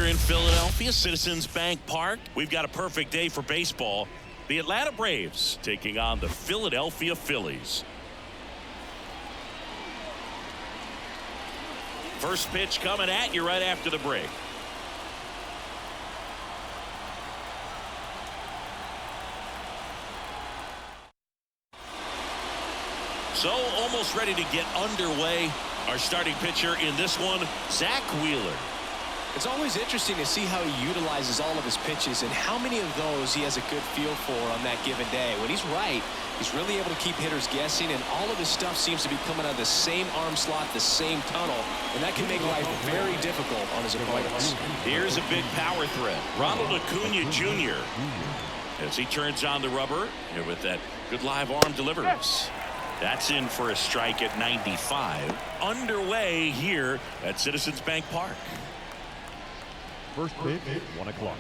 in Philadelphia, Citizens Bank Park. We've got a perfect day for baseball. The Atlanta Braves taking on the Philadelphia Phillies. First pitch coming at you right after the break. So almost ready to get underway. Our starting pitcher in this one, Zach Wheeler. It's always interesting to see how he utilizes all of his pitches and how many of those he has a good feel for on that given day. When he's right, he's really able to keep hitters guessing, and all of his stuff seems to be coming out of the same arm slot, the same tunnel, and that can make life very difficult on his opponents. Here's a big power threat. Ronald Acuna Jr. as he turns on the rubber and with that good live arm delivers. That's in for a strike at 95. Underway here at Citizens Bank Park. First pitch, 1 o'clock.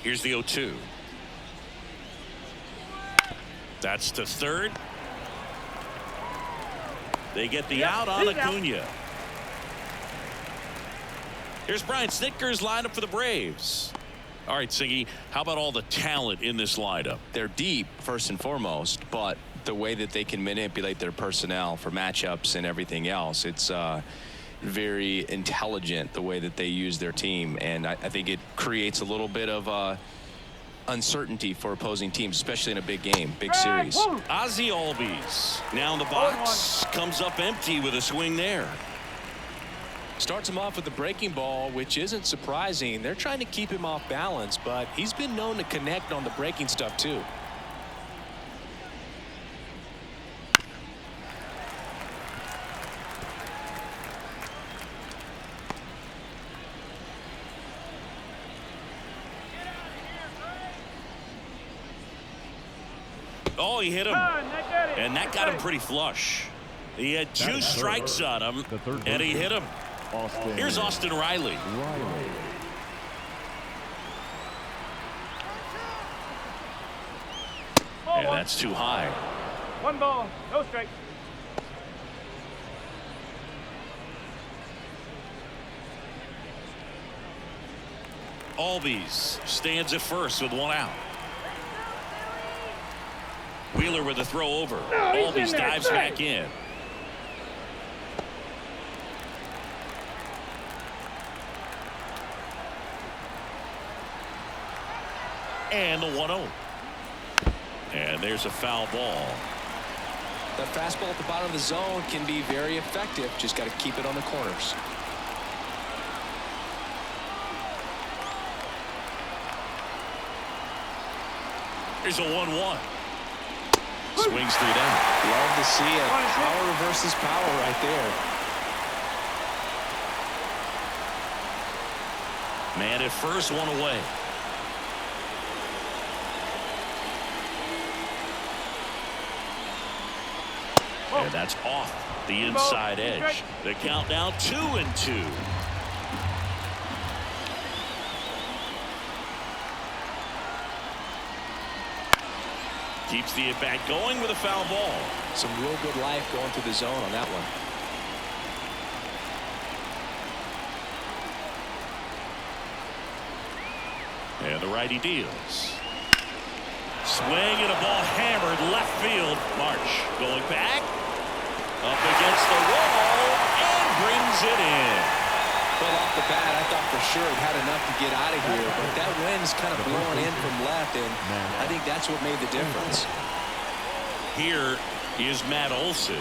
Here's the 0-2. That's to third. They get the out on Acuna. Here's Brian Snitker's lineup for the Braves. All right, Siggy, how about all the talent in this lineup? They're deep, first and foremost, but the way that they can manipulate their personnel for matchups and everything else, it's very intelligent the way that they use their team, and I think it creates a little bit of uncertainty for opposing teams, especially in a big game, big series. Ozzie Albies now in the box, comes up empty with a swing there. Starts him off with the breaking ball, which isn't surprising. They're trying to keep him off balance, but he's been known to connect on the breaking stuff too. Oh, he hit him, and that got him pretty flush. He had 2 strikes on him, and he hit him. Here's Austin Riley. And that's too high. 1 ball, no strike. Albies stands at first with 1 out. Wheeler with a throw over. Albies dives back in. And the 1-0. And there's a foul ball. That fastball at the bottom of the zone can be very effective. Just got to keep it on the corners. Here's a 1-1. Swings through that. Love to see it. Power versus power right there. Man at first, 1 away. And that's off the inside edge. The count now 2-2. Keeps the at-bat going with a foul ball. Some real good life going through the zone on that one. And the righty deals. Swing and a ball hammered left field. March going back. Up against the wall and brings it in. Well, off the bat, I thought for sure it had enough to get out of here, but that wind's kind of blowing in from left, and I think that's what made the difference. Here is Matt Olson.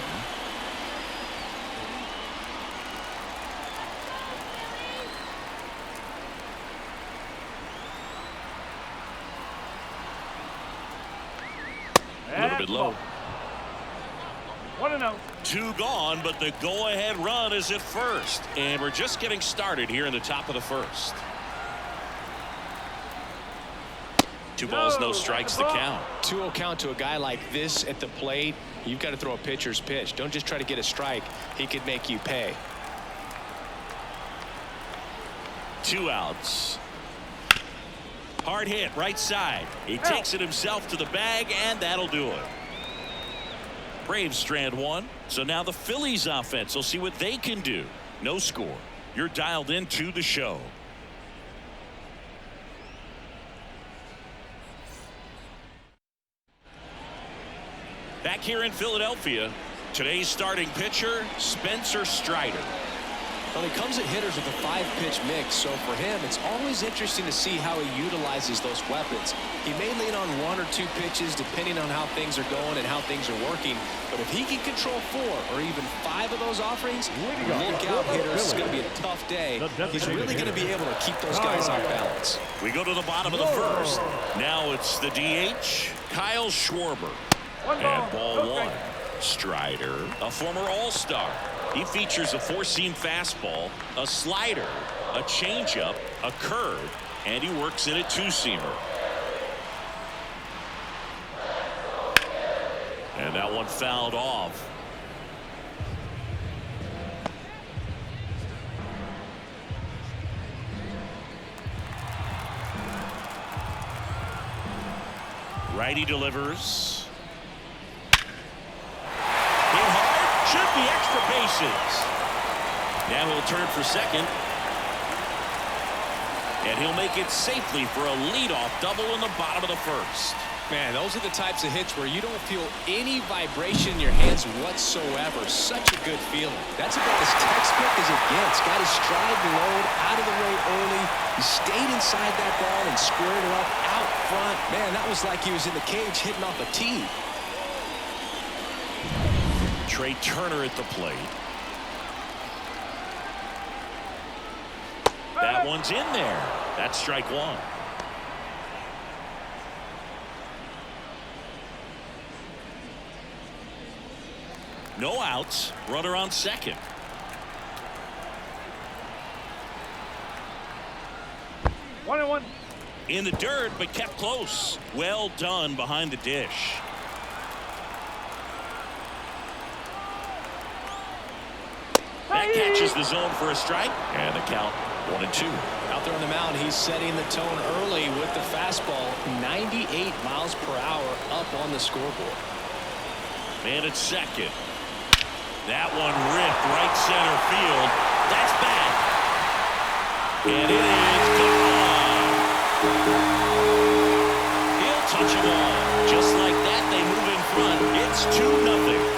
A little bit low. 1-0. 2 gone, but the go-ahead run is at first. And we're just getting started here in the top of the first. 2 balls, no strikes to count. 2-0 count to a guy like this at the plate. You've got to throw a pitcher's pitch. Don't just try to get a strike. He could make you pay. 2 outs. Hard hit right side. He takes it himself to the bag, and that'll do it. Braves strand 1. So now the Phillies offense will see what they can do. No score. You're dialed into the show. Back here in Philadelphia, today's starting pitcher, Spencer Strider. Well, he comes at hitters with a 5-pitch mix, so for him, it's always interesting to see how he utilizes those weapons. He may lean on 1 or 2 pitches depending on how things are going and how things are working, but if he can control 4 or even 5 of those offerings, look out, hitters. It's going to be a tough day. He's really going to be able to keep those guys off balance. We go to the bottom of the first. Now it's the DH, Kyle Schwarber. And ball 1. Strider, a former All-Star. He features a 4-seam fastball, a slider, a changeup, a curve, and he works in a 2-seamer. And that one fouled off. Righty delivers. Should be extra bases. Now he'll turn for second. And he'll make it safely for a leadoff double in the bottom of the first. Man, those are the types of hits where you don't feel any vibration in your hands whatsoever. Such a good feeling. That's about as textbook as it gets. Got his stride load out of the way early. He stayed inside that ball and squared it up out front. Man, that was like he was in the cage hitting off a tee. Trey Turner at the plate. That one's in there. That's strike 1. No outs. Runner on second. One and one. In the dirt, but kept close. Well done behind the dish. That catches the zone for a strike, and the count 1-2. Out there on the mound, he's setting the tone early with the fastball. 98 miles per hour up on the scoreboard. Man at second. That one ripped right center field. That's back. And it is gone. He'll touch it all. Just like that, they move in front. It's 2-0.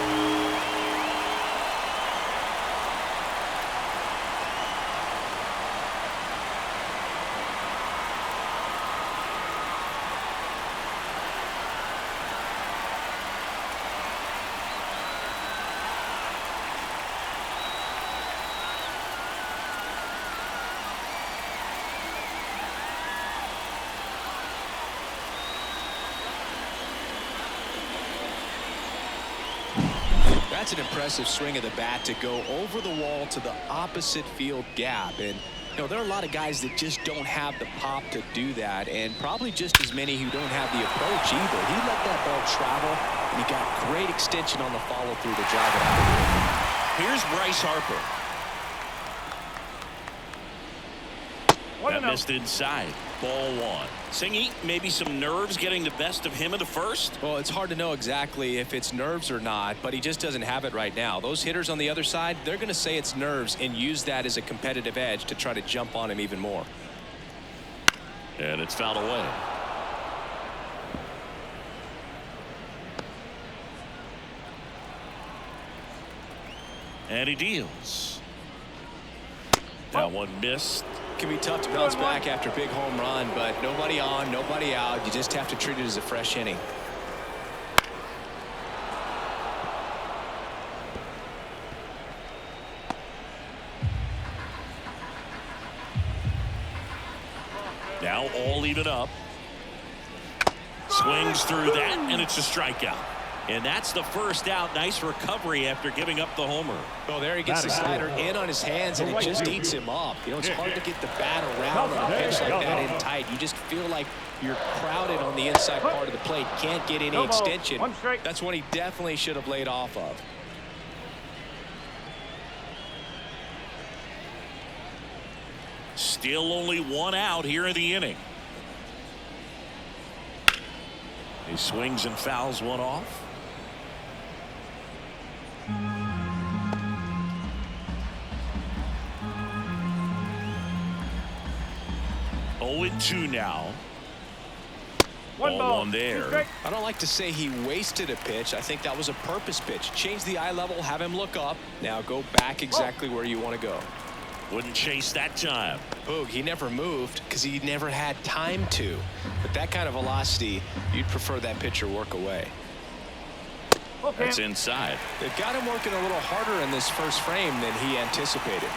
That's an impressive swing of the bat to go over the wall to the opposite field gap. And, you know, there are a lot of guys that just don't have the pop to do that, and probably just as many who don't have the approach either. He let that ball travel, and he got great extension on the follow-through to drive it out. Here's Bryce Harper. That missed inside. Ball 1. Singy, maybe some nerves getting the best of him in the first? Well, it's hard to know exactly if it's nerves or not, but he just doesn't have it right now. Those hitters on the other side, they're going to say it's nerves and use that as a competitive edge to try to jump on him even more. And it's fouled away. And he deals. That one missed. Can be tough to bounce back after a big home run, but nobody on, nobody out. You just have to treat it as a fresh inning. Now all even up. Swings through that, and it's a strikeout. And that's the first out. Nice recovery after giving up the homer. Well, there he gets the slider in on his hands, and it just eats him up. You know, it's hard to get the bat around on a pitch like that in tight. You just feel like you're crowded on the inside part of the plate. Can't get any extension. That's one he definitely should have laid off of. Still only one out here in the inning. He swings and fouls one off. 0-2 now. Ball one there. I don't like to say he wasted a pitch. I think that was a purpose pitch. Change the eye level, have him look up. Now go back exactly where you want to go. Wouldn't chase that time. Boog, he never moved because he never had time to. But that kind of velocity, you'd prefer that pitcher work away. That's inside. They've got him working a little harder in this first frame than he anticipated.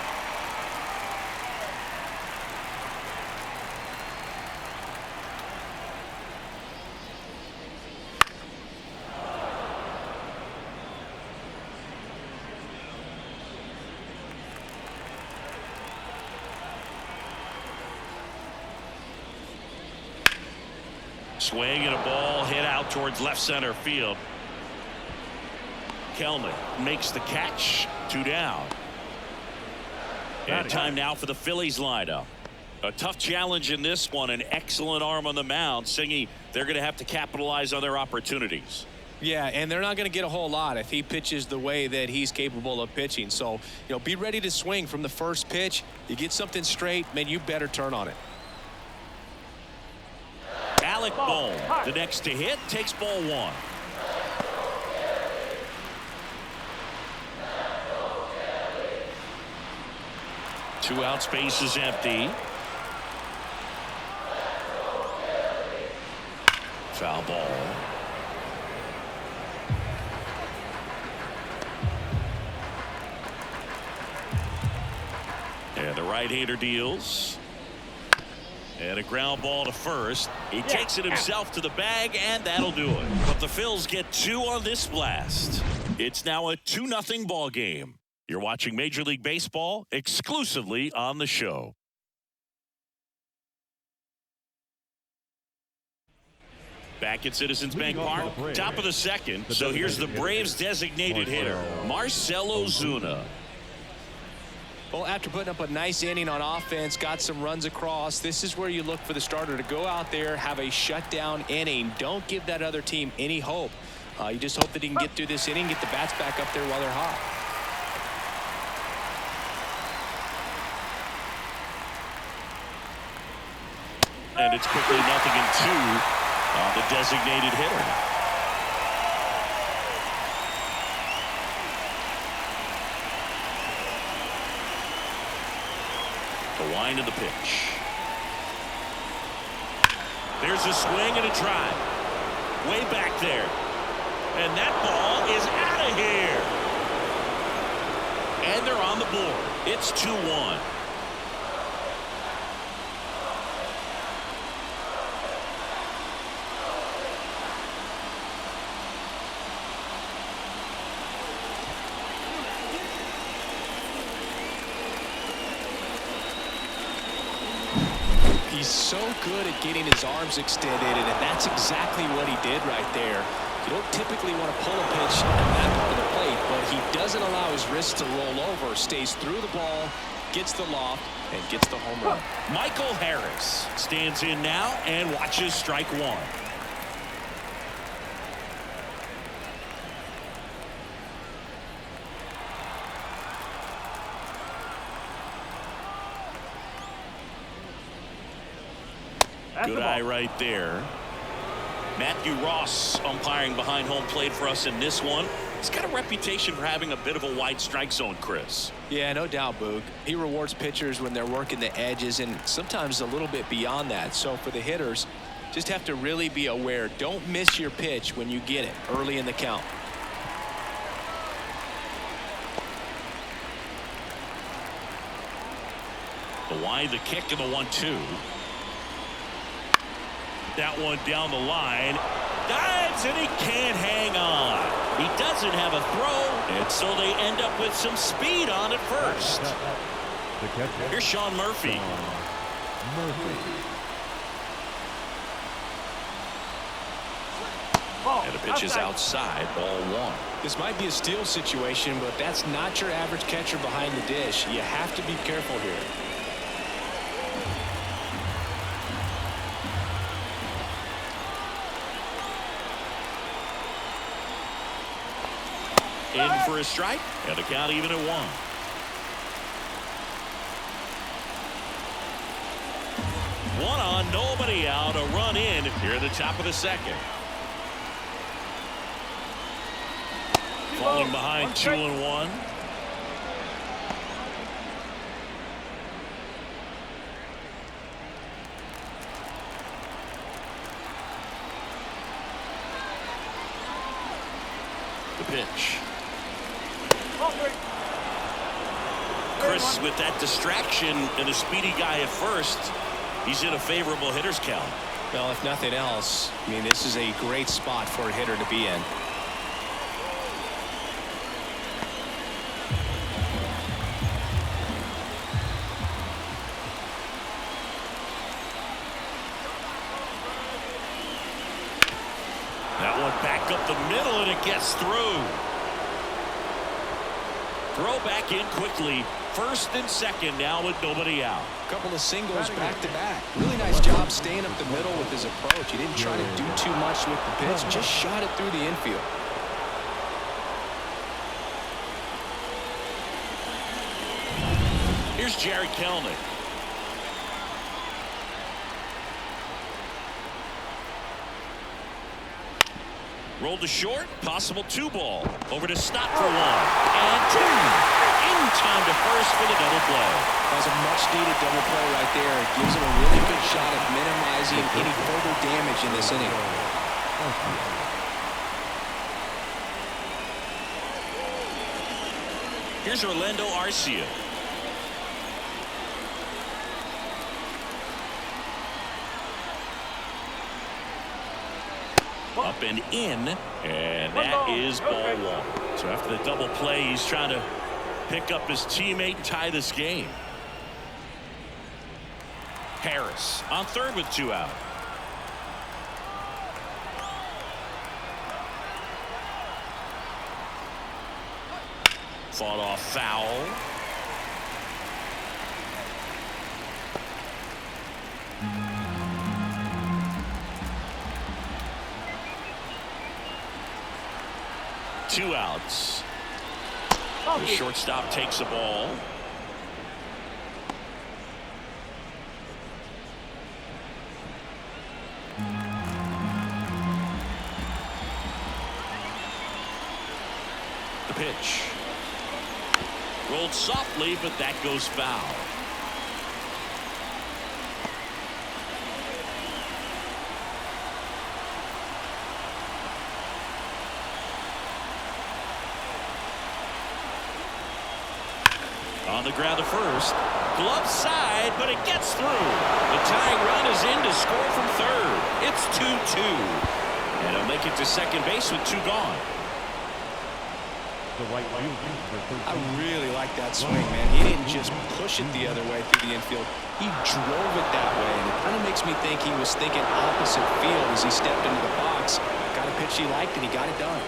Swing and a ball hit out towards left center field. Kelman makes the catch. 2 down. And time now for the Phillies lineup. A tough challenge in this one. An excellent arm on the mound. Singy, they're going to have to capitalize on their opportunities. Yeah, and they're not going to get a whole lot if he pitches the way that he's capable of pitching. So, be ready to swing from the first pitch. You get something straight, man, you better turn on it. Alec Bohm, the next to hit, takes ball 1. Two out, space is empty. Foul ball. And the right-hander deals. And a ground ball to first. He takes it himself to the bag, and that'll do it. But the Phils get 2 on this blast. It's now a 2-0 ball game. You're watching Major League Baseball exclusively on the show. Back at Citizens Bank Park, top of the second. So here's the Braves designated hitter, Marcell Ozuna. Well, after putting up a nice inning on offense, got some runs across, this is where you look for the starter to go out there, have a shutdown inning. Don't give that other team any hope. You just hope that he can get through this inning, get the bats back up there while they're hot. And it's quickly 0-2 on the designated hitter. The wind of the pitch. There's a swing and a drive. Way back there. And that ball is out of here. And they're on the board. It's 2-1. He's so good at getting his arms extended, and that's exactly what he did right there. You don't typically want to pull a pitch on that part of the plate, but he doesn't allow his wrist to roll over, stays through the ball, gets the loft, and gets the home run. Michael Harris stands in now and watches strike 1. Good eye right there. Matthew Ross umpiring behind home plate for us in this one. He's got a reputation for having a bit of a wide strike zone, Chris. Yeah, no doubt, Boog. He rewards pitchers when they're working the edges and sometimes a little bit beyond that. So for the hitters, just have to really be aware. Don't miss your pitch when you get it early in the count. The wide, the kick, and the 1-2. That one down the line. Dives, and he can't hang on. He doesn't have a throw, and so they end up with some speed on at first. Here's Sean Murphy. And the pitch is outside, ball 1. This might be a steal situation, but that's not your average catcher behind the dish. You have to be careful here. In for a strike, and the count even at 1. One on, nobody out, a run in here at the top of the second. Falling behind 2-1. The pitch. Chris with that distraction and a speedy guy at first. He's in a favorable hitter's count. Well, if nothing else, I mean, this is a great spot for a hitter to be in. That one back up the middle, and it gets through. Throw back in quickly. First and second now with nobody out. Couple of singles back to back. Really nice job staying up the middle with his approach. He didn't try to do too much with the pitch, just shot it through the infield. Here's Jared Kelnick. Rolled to short, possible 2-ball. Over to Stott for 1 and 2. In time to first for the double play. That was a much-needed double play right there. It gives him a really good shot at minimizing any further damage in this inning. Here's Orlando Arcia. Up and in, and that is ball 1. So after the double play, he's trying to pick up his teammate and tie this game. Harris on third with 2 out. Fought off foul. Two outs. The shortstop takes a ball. The pitch. Rolled softly, but that goes foul. On the ground to first. Glove side, but it gets through. The tying run is in to score from third. It's 2-2. And he'll make it to second base with 2 gone. I really like that swing, man. He didn't just push it the other way through the infield. He drove it that way. And it kind of makes me think he was thinking opposite field as he stepped into the box. Got a pitch he liked, and he got it done.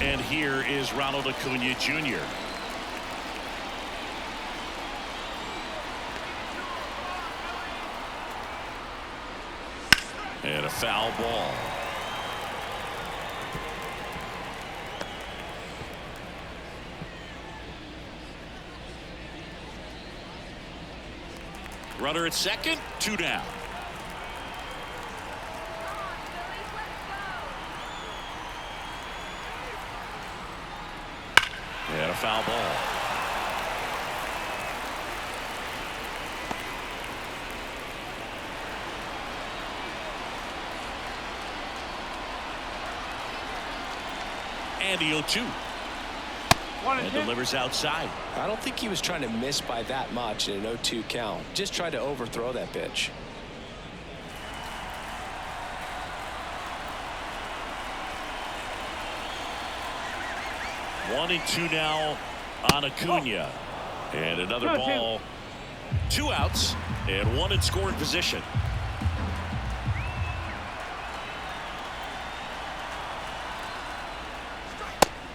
And here is Ronald Acuna Jr. And a foul ball. Runner at second, 2 down. And a foul ball. And the 0-2. And delivers outside. I don't think he was trying to miss by that much in an 0-2 count. Just tried to overthrow that pitch. One and 2 now on Acuna. And another ball. 2 outs and 1 in scoring position.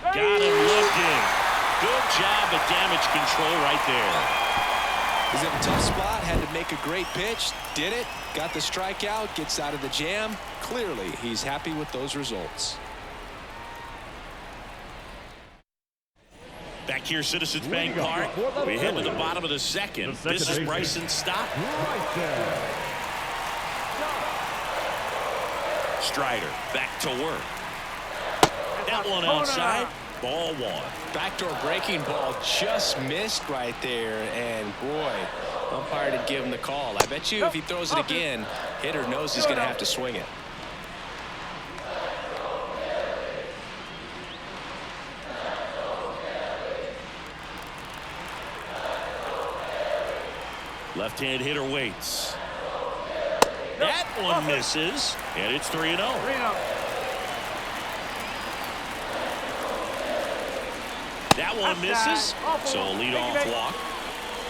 Got him looking. Good job of damage control right there. He's in a tough spot, had to make a great pitch, did it, got the strikeout, gets out of the jam. Clearly, he's happy with those results. Back here, Citizens Bank Park. We head to the bottom of the second. This is Bryson Stott. Strider back to work. That one outside. Ball one. Backdoor breaking ball just missed right there, and boy, umpire didn't give him the call. I bet you if he throws it again, hitter knows he's going to have to swing it. Left-hand hitter waits. That one misses, and it's 3-0. That one misses, so a leadoff walk.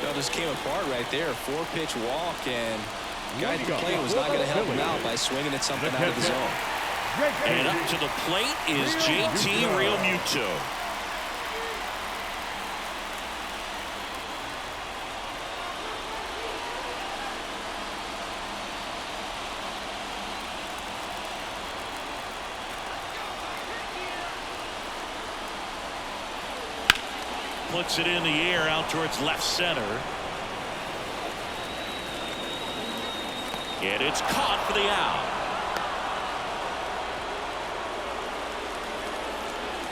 Well, this came apart right there. 4-pitch walk, and the guy at the plate was not going to help him out by swinging at something out of the zone. And up to the plate is JT Realmuto. Puts it in the air out towards left center. And it's caught for the out.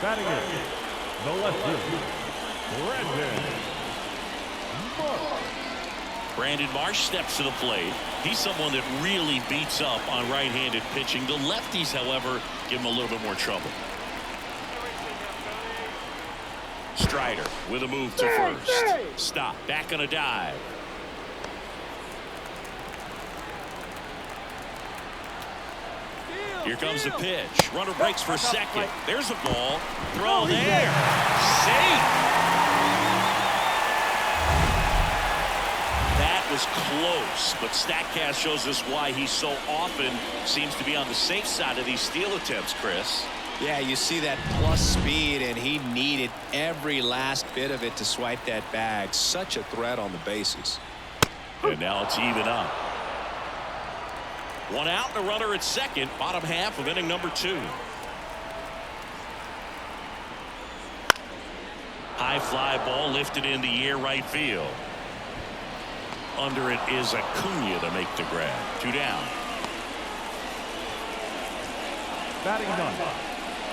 Batting in, the left Brandon Marsh steps to the plate. He's someone that really beats up on right-handed pitching. The lefties, however, give him a little bit more trouble. Strider with a move to first. Stop. Back on a dive. Here comes the pitch. Runner breaks for second. There's a ball. Throw there. Safe. That was close, but StatCast shows us why he so often seems to be on the safe side of these steal attempts, Chris. Yeah, you see that plus speed, and he needed every last bit of it to swipe that bag. Such a threat on the bases. And now it's even up. One out and a runner at second, bottom half of inning number 2. High fly ball lifted in the air right field. Under it is Acuna to make the grab. 2 down. Batting done.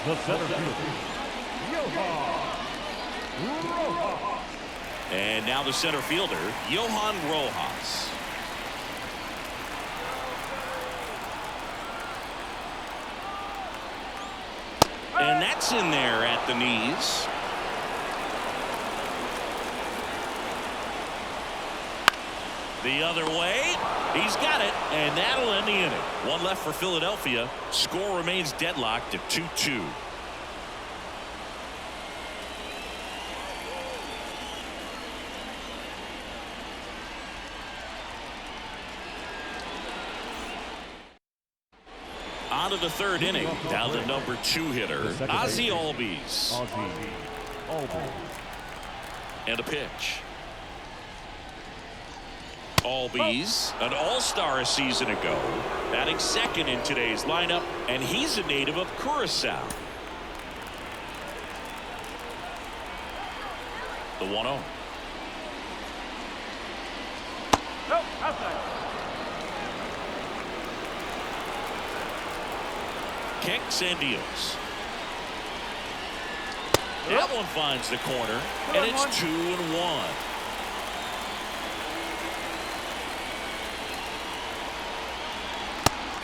The center fielder, Rojas. And now the center fielder, Johan Rojas. And that's in there at the knees. The other way. He's got it, and that'll end the inning. One left for Philadelphia. Score remains deadlocked at 2-2. On to the third inning. Now the number 2 hitter, Ozzie Albies. And a pitch. Albies, an all-star a season ago, batting second in today's lineup, and he's a native of Curacao. The 1-0. Nope, outside. Kicks and deals. That one finds the corner, and it's 2-1.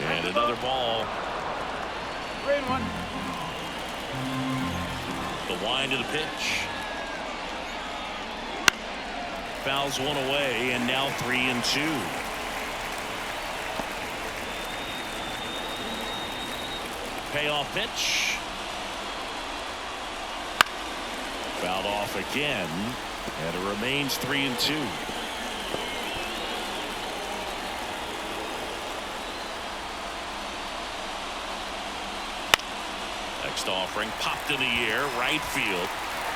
And another ball. 3-1. The wind of the pitch. Fouls one away, and now 3-2. Payoff pitch. Fouled off again, and it remains 3-2. Next offering popped in the air, right field.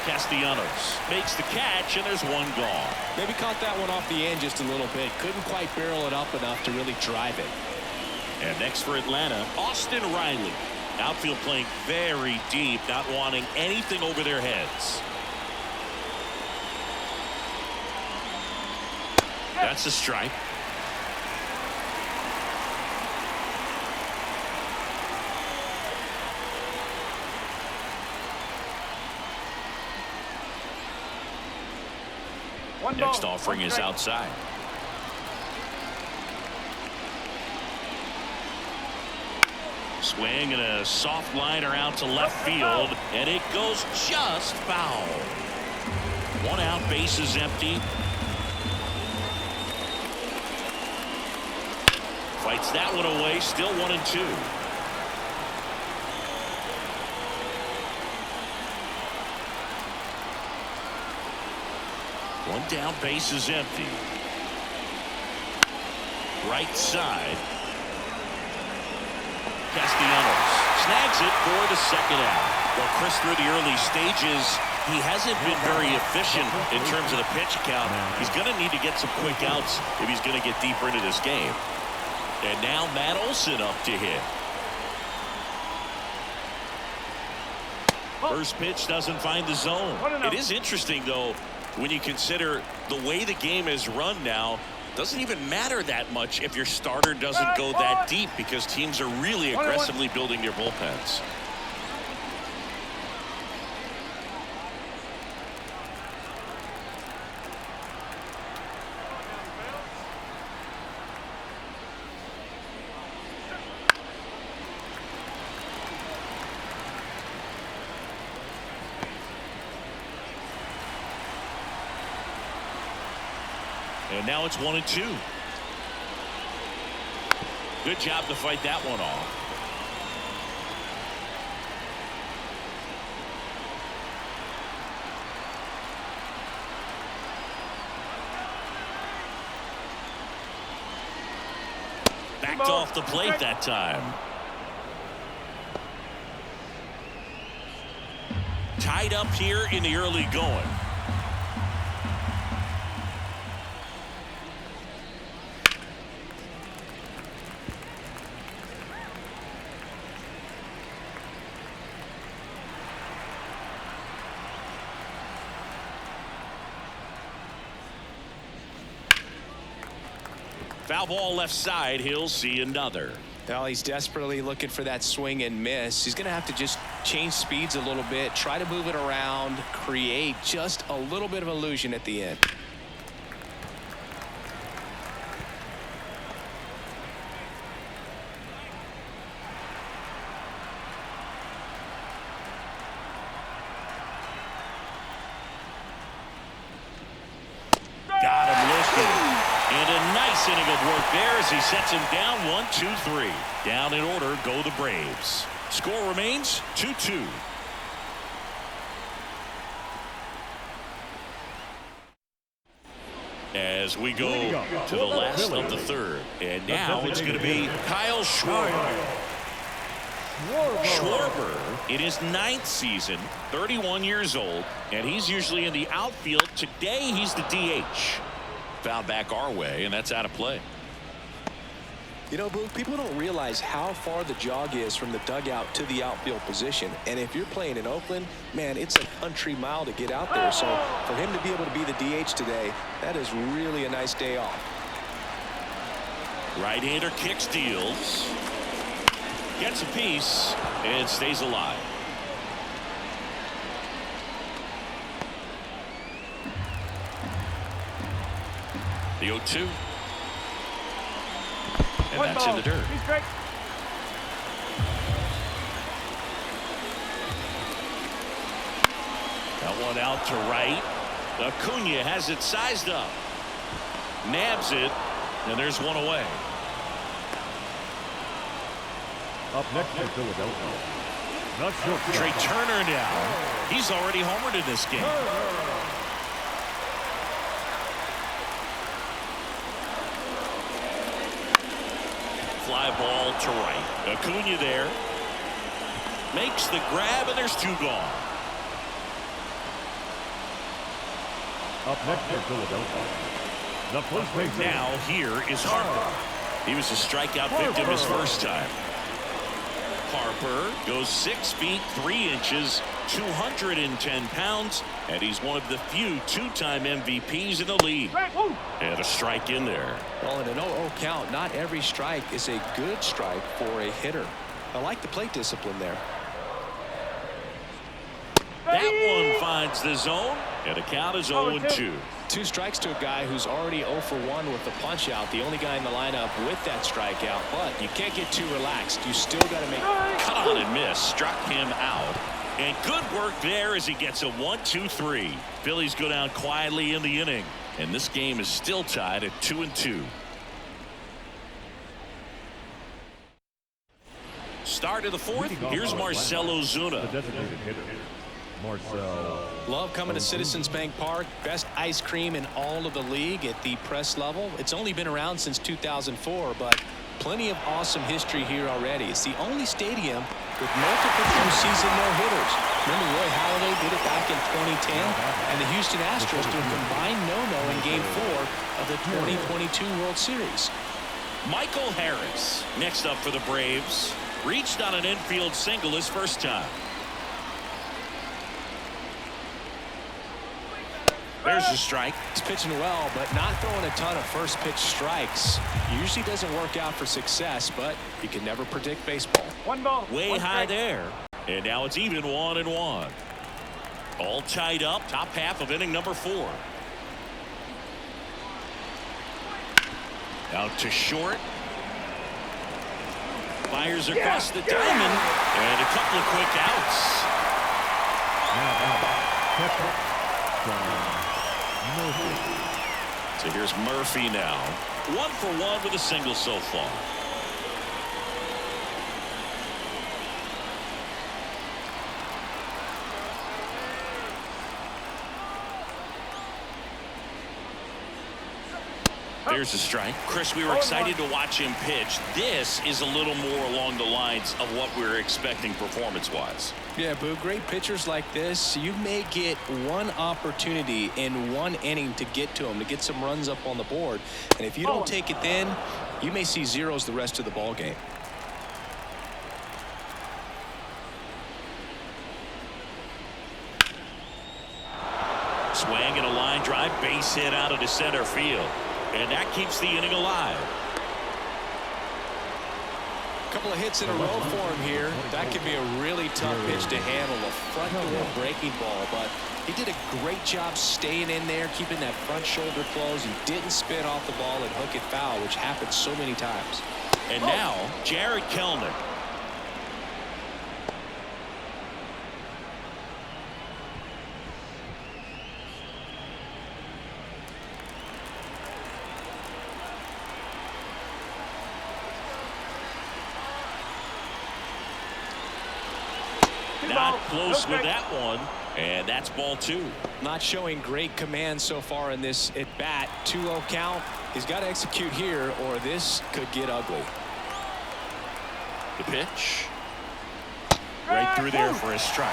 Castellanos makes the catch, and there's one gone. Maybe caught that one off the end just a little bit. Couldn't quite barrel it up enough to really drive it. And next for Atlanta, Austin Riley. Outfield playing very deep, not wanting anything over their heads. That's a strike. Next offering is outside. Swing and a soft liner out to left field, and it goes just foul. One out, bases empty. Fights that one away, still 1-2. One down, bases empty. Right side. Castellanos snags it for the second out. Well, Chris, through the early stages, he hasn't been very efficient in terms of the pitch count. He's going to need to get some quick outs if he's going to get deeper into this game. And now Matt Olson up to hit. First pitch doesn't find the zone. It is interesting, though, when you consider the way the game is run now. Doesn't even matter that much if your starter doesn't go that deep, because teams are really aggressively building their bullpens. And now it's 1-2. Good job to fight that one off. Backed off the plate that time. Tied up here in the early going. Foul ball left side. He'll see another. Well, he's desperately looking for that swing and miss. He's going to have to just change speeds a little bit, try to move it around, create just a little bit of illusion at the end. Got him looking. And a nice inning of work there as he sets him down. 1-2-3. Down in order go the Braves. Score remains 2-2. As we go to the last of the third. And now it's going to be Kyle Schwarber. Schwarber in his 9th season, 31 years old, and he's usually in the outfield. Today he's the DH. Foul back our way, and that's out of play. You know, Blue, people don't realize how far the jog is from the dugout to the outfield position. And if you're playing in Oakland, man, it's a country mile to get out there. So for him to be able to be the DH today, that is really a nice day off. Right-hander kicks, deals. Gets a piece and stays alive. The 0-2. And that's in the dirt. That one out to right. Acuna has it sized up. Nabs it. And there's one away. Up next for Philadelphia. Not sure. Trey Turner now. He's already homered in this game. Fly ball to right. Acuna there. Makes the grab, and there's two gone. Up next for Philadelphia, the first baseman. Now here is Harper. He was a strikeout victim his first time. Harper goes 6 feet 3 inches, 210 pounds, and he's one of the few two-time MVPs in the league. And a strike in there. Well, in an 0-0 count, not every strike is a good strike for a hitter. I like the plate discipline there. That one finds the zone, and the count is 0-2. 2 strikes to a guy who's already 0 for 1 with the punch out. The only guy in the lineup with that strikeout, but you can't get too relaxed. You still got to make cut on and miss, struck him out. And good work there as he gets a 1-2-3. Phillies go down quietly in the inning, and this game is still tied at 2-2. Start of the 4th. Here's Marcell Ozuna. The designated hitter, Marcell. Love coming to Citizens Bank Park. Best ice cream in all of the league at the press level. It's only been around since 2004, but plenty of awesome history here already. It's the only stadium with multiple postseason no-hitters. Remember Roy Halladay did it back in 2010, and the Houston Astros did a combined no-no in Game 4 of the 2022 World Series. Michael Harris next up for the Braves. Reached on an infield single his first time. There's a strike. He's pitching well, but not throwing a ton of first pitch strikes. Usually doesn't work out for success, but you can never predict baseball. 1 ball. Way 1 high strike. there. And now it's even 1-1. All tied up. Top half of inning number 4. Out to short. Fires across the diamond. And a couple of quick outs. So here's Murphy now. 1 for 1 with a single so far. There's a strike. Chris, we were excited to watch him pitch. This is a little more along the lines of what we were expecting performance-wise. Yeah, Boo, great pitchers like this, you may get one opportunity in 1 inning to get to them, to get some runs up on the board. And if you don't take it then, you may see zeros the rest of the ball game. Swing and a line drive, base hit out into center field. And that keeps the inning alive. A couple of hits in a row for him here. That could be a really tough pitch to handle, a front door breaking ball, but he did a great job staying in there, keeping that front shoulder closed, and didn't spin off the ball and hook it foul, which happens so many times. And now Jared Kellner. Not close with that one, and that's ball 2. Not showing great command so far in this at bat. 2-0 count. He's got to execute here, or this could get ugly. The pitch. Right through there for a strike.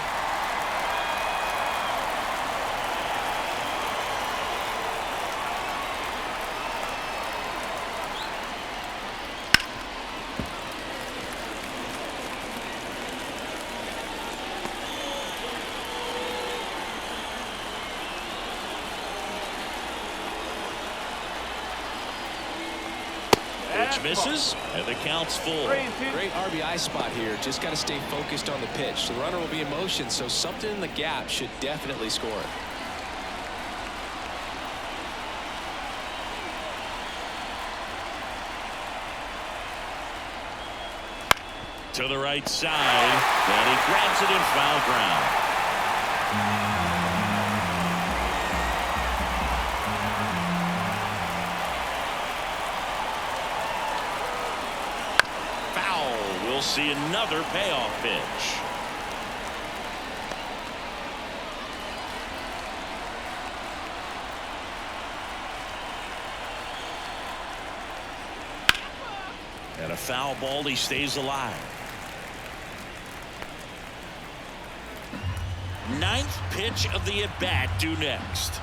Pitch misses, and the count's full. Great RBI spot here. Just got to stay focused on the pitch. The runner will be in motion, so something in the gap should definitely score it. To the right side, and he grabs it in foul ground. We'll see another payoff pitch. And a foul ball, he stays alive. 9th pitch of the at-bat due next.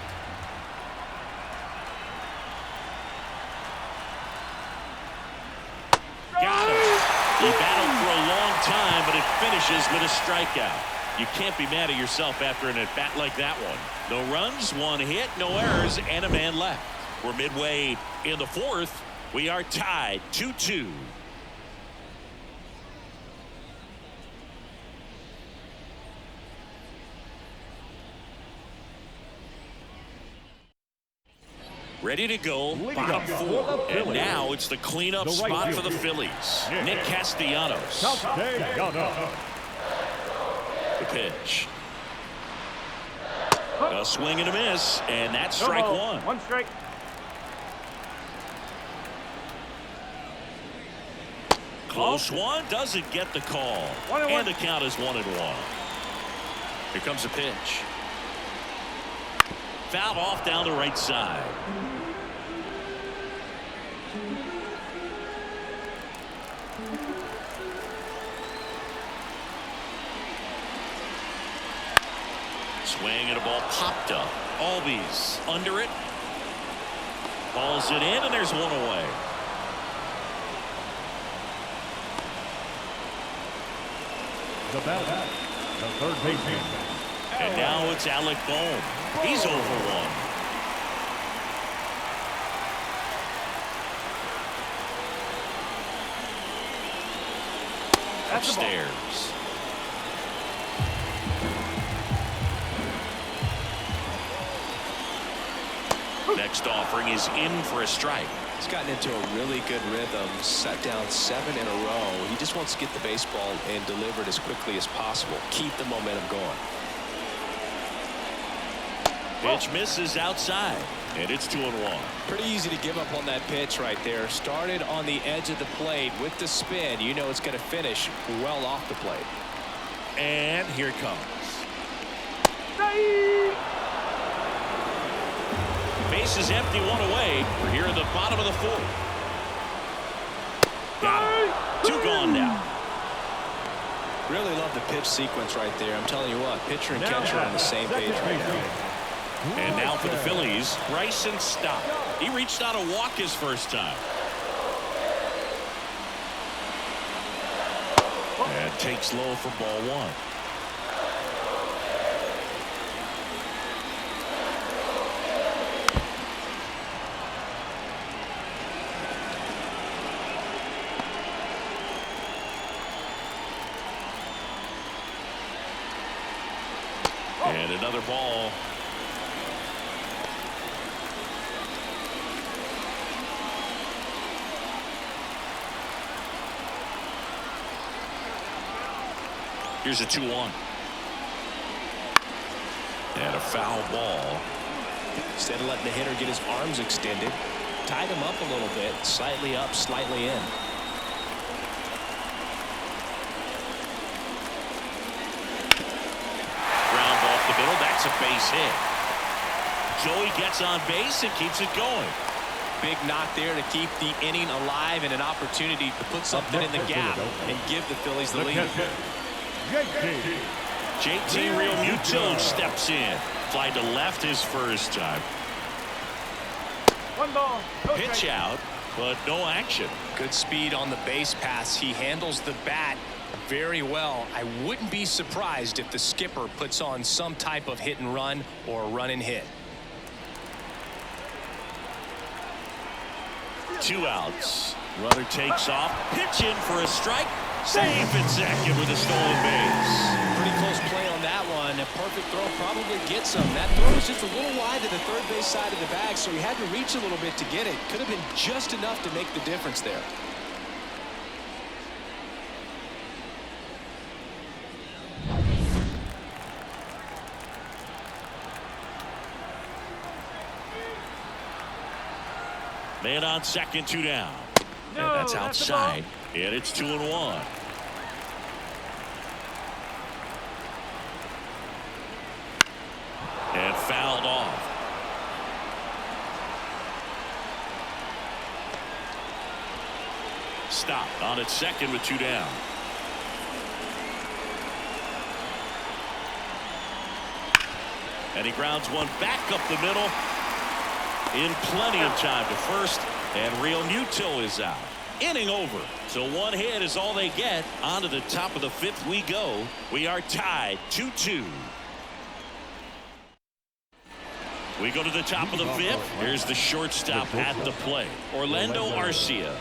He battled for a long time, but it finishes with a strikeout. You can't be mad at yourself after an at-bat like that one. No runs, one hit, no errors, and a man left. We're midway in the fourth. We are tied 2-2. Ready to go, bottom four. And now it's the cleanup spot for the Phillies. Nick Castellanos. The pitch. A swing and a miss, and that's strike one. One strike. Close one, doesn't get the call. And the count is 1-1. Here comes the pitch. Fouled off down the right side. Swing and a ball popped up. Albies under it. Balls it in, and there's one away. The batter, the third baseman. And now it's Alec Bohm. He's over one. Upstairs. Next offering is in for a strike. He's gotten into a really good rhythm, set down 7 in a row. He just wants to get the baseball and deliver it as quickly as possible. Keep the momentum going. Pitch misses outside, and it's 2-1. Pretty easy to give up on that pitch right there. Started on the edge of the plate with the spin. You know it's going to finish well off the plate. And here it comes. Base is empty, one away. We're here at the bottom of the fourth. Got him. 2 gone now. Really love the pitch sequence right there. I'm telling you what, pitcher and catcher are on the same page right now. And now for the Phillies, Bryson Stott. He reached out a walk his first time. And takes low for ball one. And another ball. Here's a 2-1. And a foul ball. Instead of letting the hitter get his arms extended, tied him up a little bit, slightly up, slightly in. Ground off the middle. That's a base hit. Joey gets on base and keeps it going. Big knock there to keep the inning alive and an opportunity to put something in the gap and give the Phillies the lead. JT Realmuto steps in. Fly to left his first time. One ball. No Pitch strike. out, but no action. Good speed on the base pass. He handles the bat very well. I wouldn't be surprised if the skipper puts on some type of hit and run or run and hit. 2 outs. Runner takes off. Pitch in for a strike. Safe at second with a stolen base. Pretty close play on that one. A perfect throw probably gets him. That throw was just a little wide to the third base side of the bag, so he had to reach a little bit to get it. Could have been just enough to make the difference there. Man on second, 2 down. No, And that's that's a outside. And it's 2-1. And fouled off. Stop on its second with 2 down. And he grounds one back up the middle. In plenty of time to first, and Realmuto is out. Inning over. So one hit is all they get. On to the top of the 5th we go. We are tied 2-2. We go to the top of the 5th. Here's the shortstop at the plate, Orlando Arcia.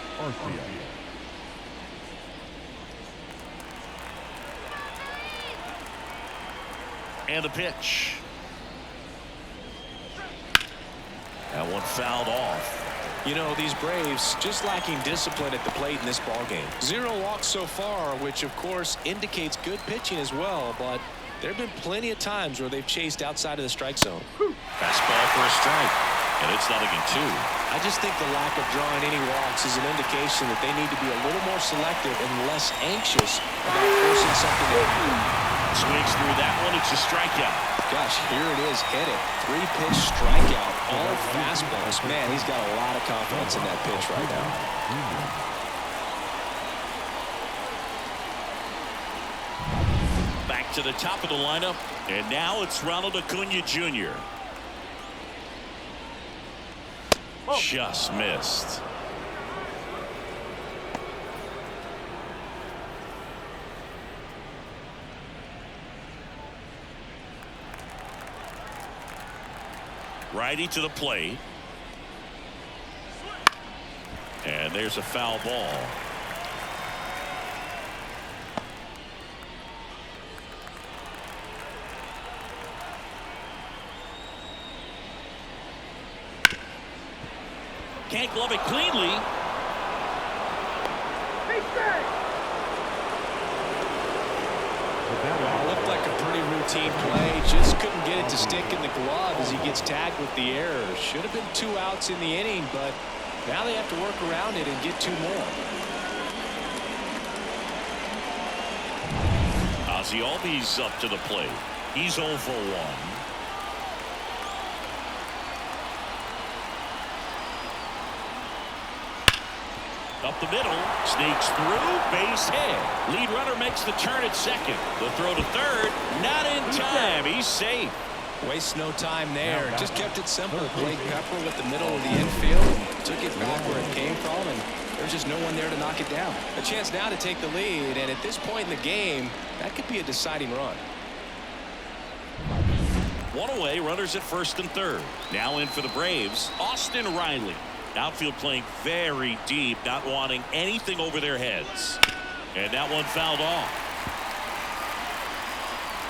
And the pitch. That one fouled off. You know, these Braves just lacking discipline at the plate in this ball game. 0 walks so far, which of course indicates good pitching as well, but there have been plenty of times where they've chased outside of the strike zone. Fastball for a strike, and it's 0-2. I just think the lack of drawing any walks is an indication that they need to be a little more selective and less anxious about forcing something in. Swings through that one. It's a strikeout. Gosh, here it is, hit it. 3-pitch strikeout, all fastballs. Man, he's got a lot of confidence in that pitch right now. Back to the top of the lineup, and now it's Ronald Acuna Jr. Just missed. Righty to the plate. And there's a foul ball. Can't glove it cleanly. Looked like a pretty routine play. Just couldn't get it to stick in the glove as he gets tagged with the error. Should have been 2 outs in the inning, but now they have to work around it and get 2 more. Ozzie Albies up to the plate. He's 0 for 1. Up the middle, sneaks through, base hit. Lead runner makes the turn at second. The throw to third, not in time. He's safe. Wastes no time there. Just kept it simple. Played Pepper with the middle of the infield. Took it back where it came from, and there's just no one there to knock it down. A chance now to take the lead, and at this point in the game, that could be a deciding run. One away, runners at first and third. Now in for the Braves, Austin Riley. Outfield playing very deep, not wanting anything over their heads. And that one fouled off.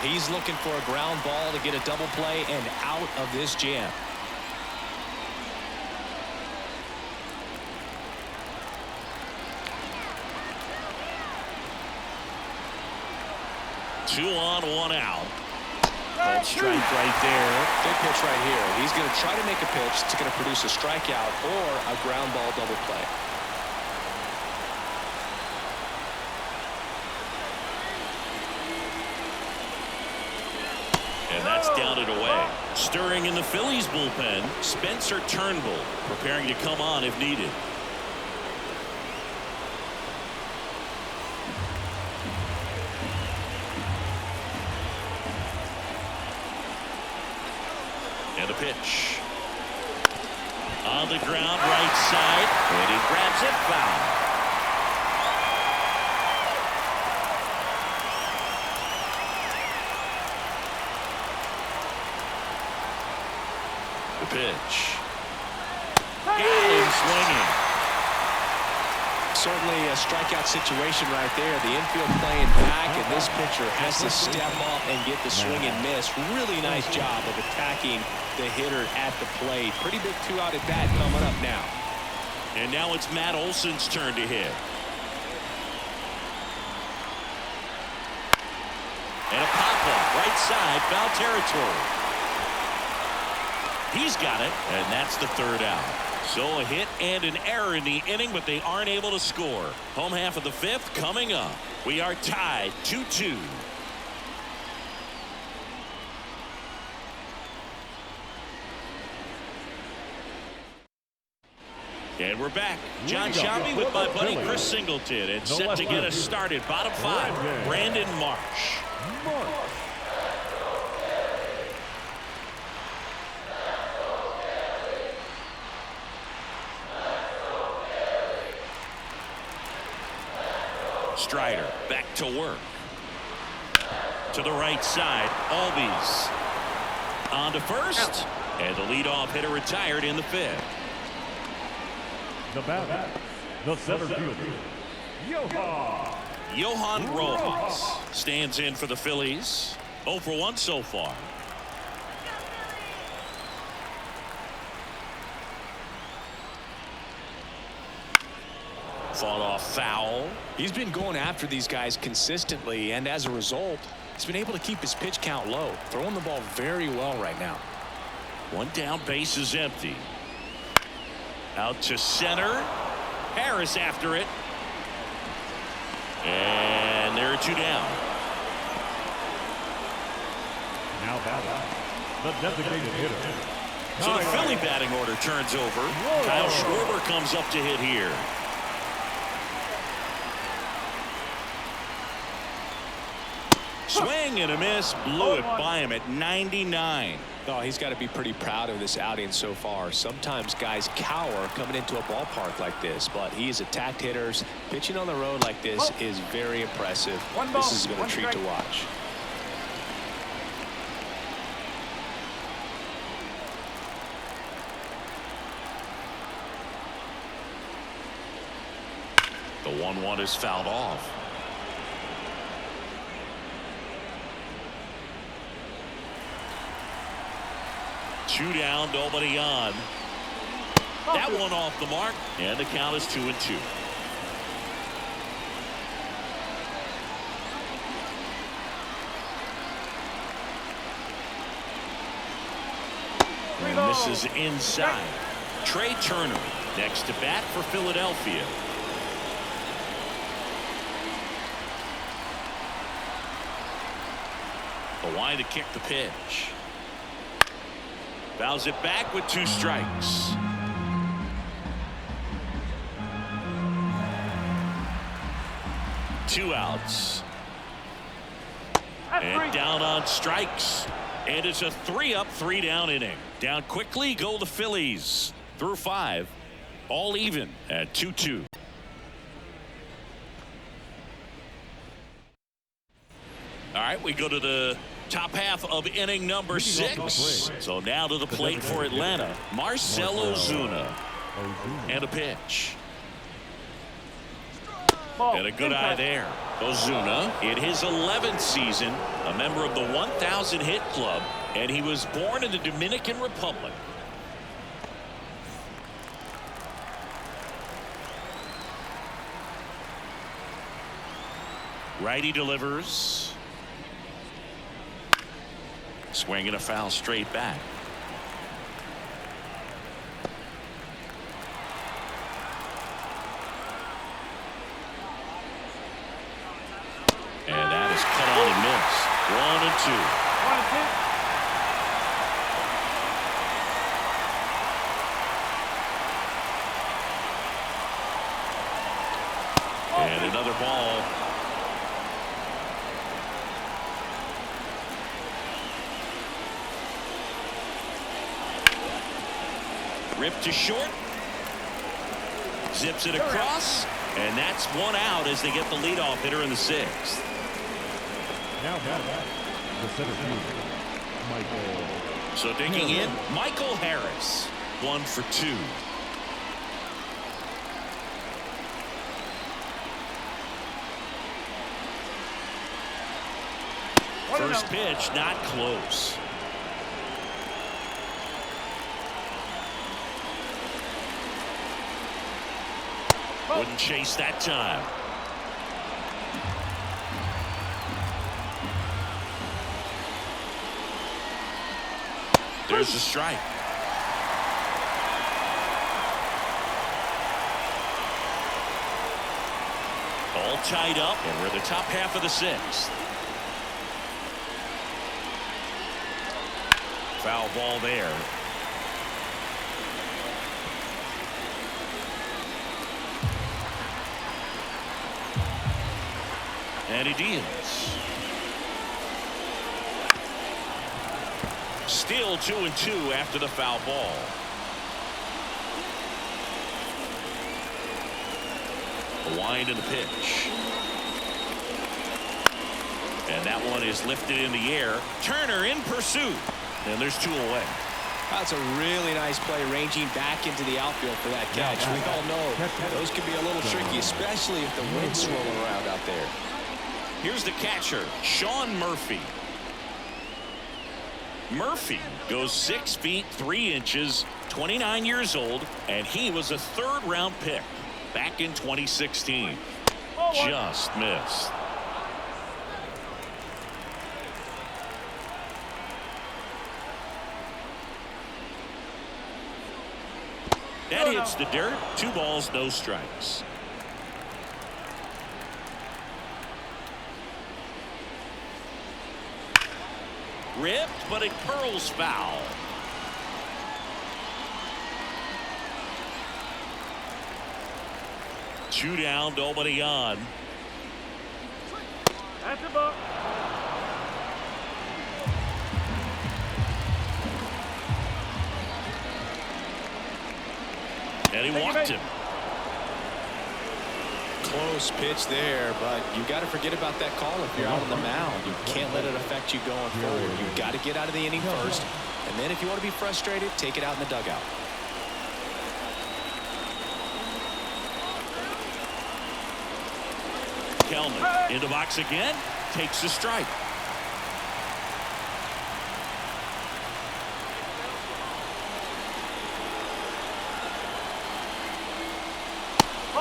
He's looking for a ground ball to get a double play and out of this jam. Two on, 1 out. Called strike right there. Good pitch right here. He's going to try to make a pitch that's going to produce a strikeout or a ground ball double play. And that's down and away. Stirring in the Phillies bullpen, Spencer Turnbull preparing to come on if needed. And a pitch. On the ground, right side, and he grabs it, foul. The pitch. Got him swinging. Certainly a strikeout situation right there. The infield playing back, and this pitcher has to step up and get the swing and miss. Really nice job of attacking the hitter at the plate. Pretty big 2-out at bat coming up now. And now it's Matt Olson's turn to hit. And a pop-up, right side, foul territory. He's got it, and that's the 3rd out. So a hit and an error in the inning, but they aren't able to score. Home half of the 5th coming up. We are tied 2-2. And we're back. John Shelby with my buddy Chris Singleton, and set to get us started. Bottom 5, Brandon Marsh. Strider back to work. To the right side. Albies on to first. And the leadoff hitter retired in the 5th. The batter, the center fielder, Johan Rojas stands in for the Phillies. 0 for 1 so far. Fought off foul. He's been going after these guys consistently, and as a result, he's been able to keep his pitch count low, throwing the ball very well right now. 1 down, base is empty. Out to center. Harris after it. And there are 2 down. now batting, the designated hitter. So the Philly batting order turns over. Kyle Schwarber comes up to hit here. Swing and a miss. Blew it by him at 99. Oh, he's got to be pretty proud of this outing so far. Sometimes guys cower coming into a ballpark like this, but he's attacked hitters. Pitching on the road like this is very impressive. This has been a treat to watch. The 1-1 is fouled off. Two down, nobody on. That one off the mark, and the count is 2-2. And this is inside. Trey Turner next to bat for Philadelphia. The line to kick the pitch. Fouls it back with 2 strikes. Two outs. And down on strikes. And it's a 3-up, 3-down inning. Down quickly go the Phillies. Through 5. All even at 2-2. All right, we go to the top half of inning number 6. So now to the plate for Atlanta. Marcell Ozuna. And a pitch. And a good eye there. Ozuna in his 11th season, a member of the 1,000 hit club, and he was born in the Dominican Republic. Righty delivers. Swing and a foul straight back. And that is cut on and missed. 1-2. And another ball. Ripped to short. Zips it across. And that's 1 out as they get the leadoff hitter in the 6th. Now batting, the center fielder, Michael. So digging in, Michael Harris. 1 for 2. First pitch not close. Wouldn't chase that time. There's the strike. All tied up, and we're in the top half of the 6th. Foul ball there. And he deals. Still 2-2 after the foul ball. A wind in the pitch. And that one is lifted in the air. Turner in pursuit. And there's 2 away. That's a really nice play, ranging back into the outfield for that catch. We all know those can be a little tricky, especially if the wind's swirling around out there. Here's the catcher, Sean Murphy. Murphy goes 6 feet 3 inches, 29 years old, and he was a 3rd-round pick back in 2016. Just missed. That hits the dirt. 2 balls, no strikes. Ripped, but it curls foul. Two down, nobody on. That's a ball. And he walked him. Close pitch there, but you got to forget about that call if you're out on the mound. You can't let it affect you going forward. You've got to get out of the inning first, and then if you want to be frustrated, take it out in the dugout. Kellman into box again, takes a strike.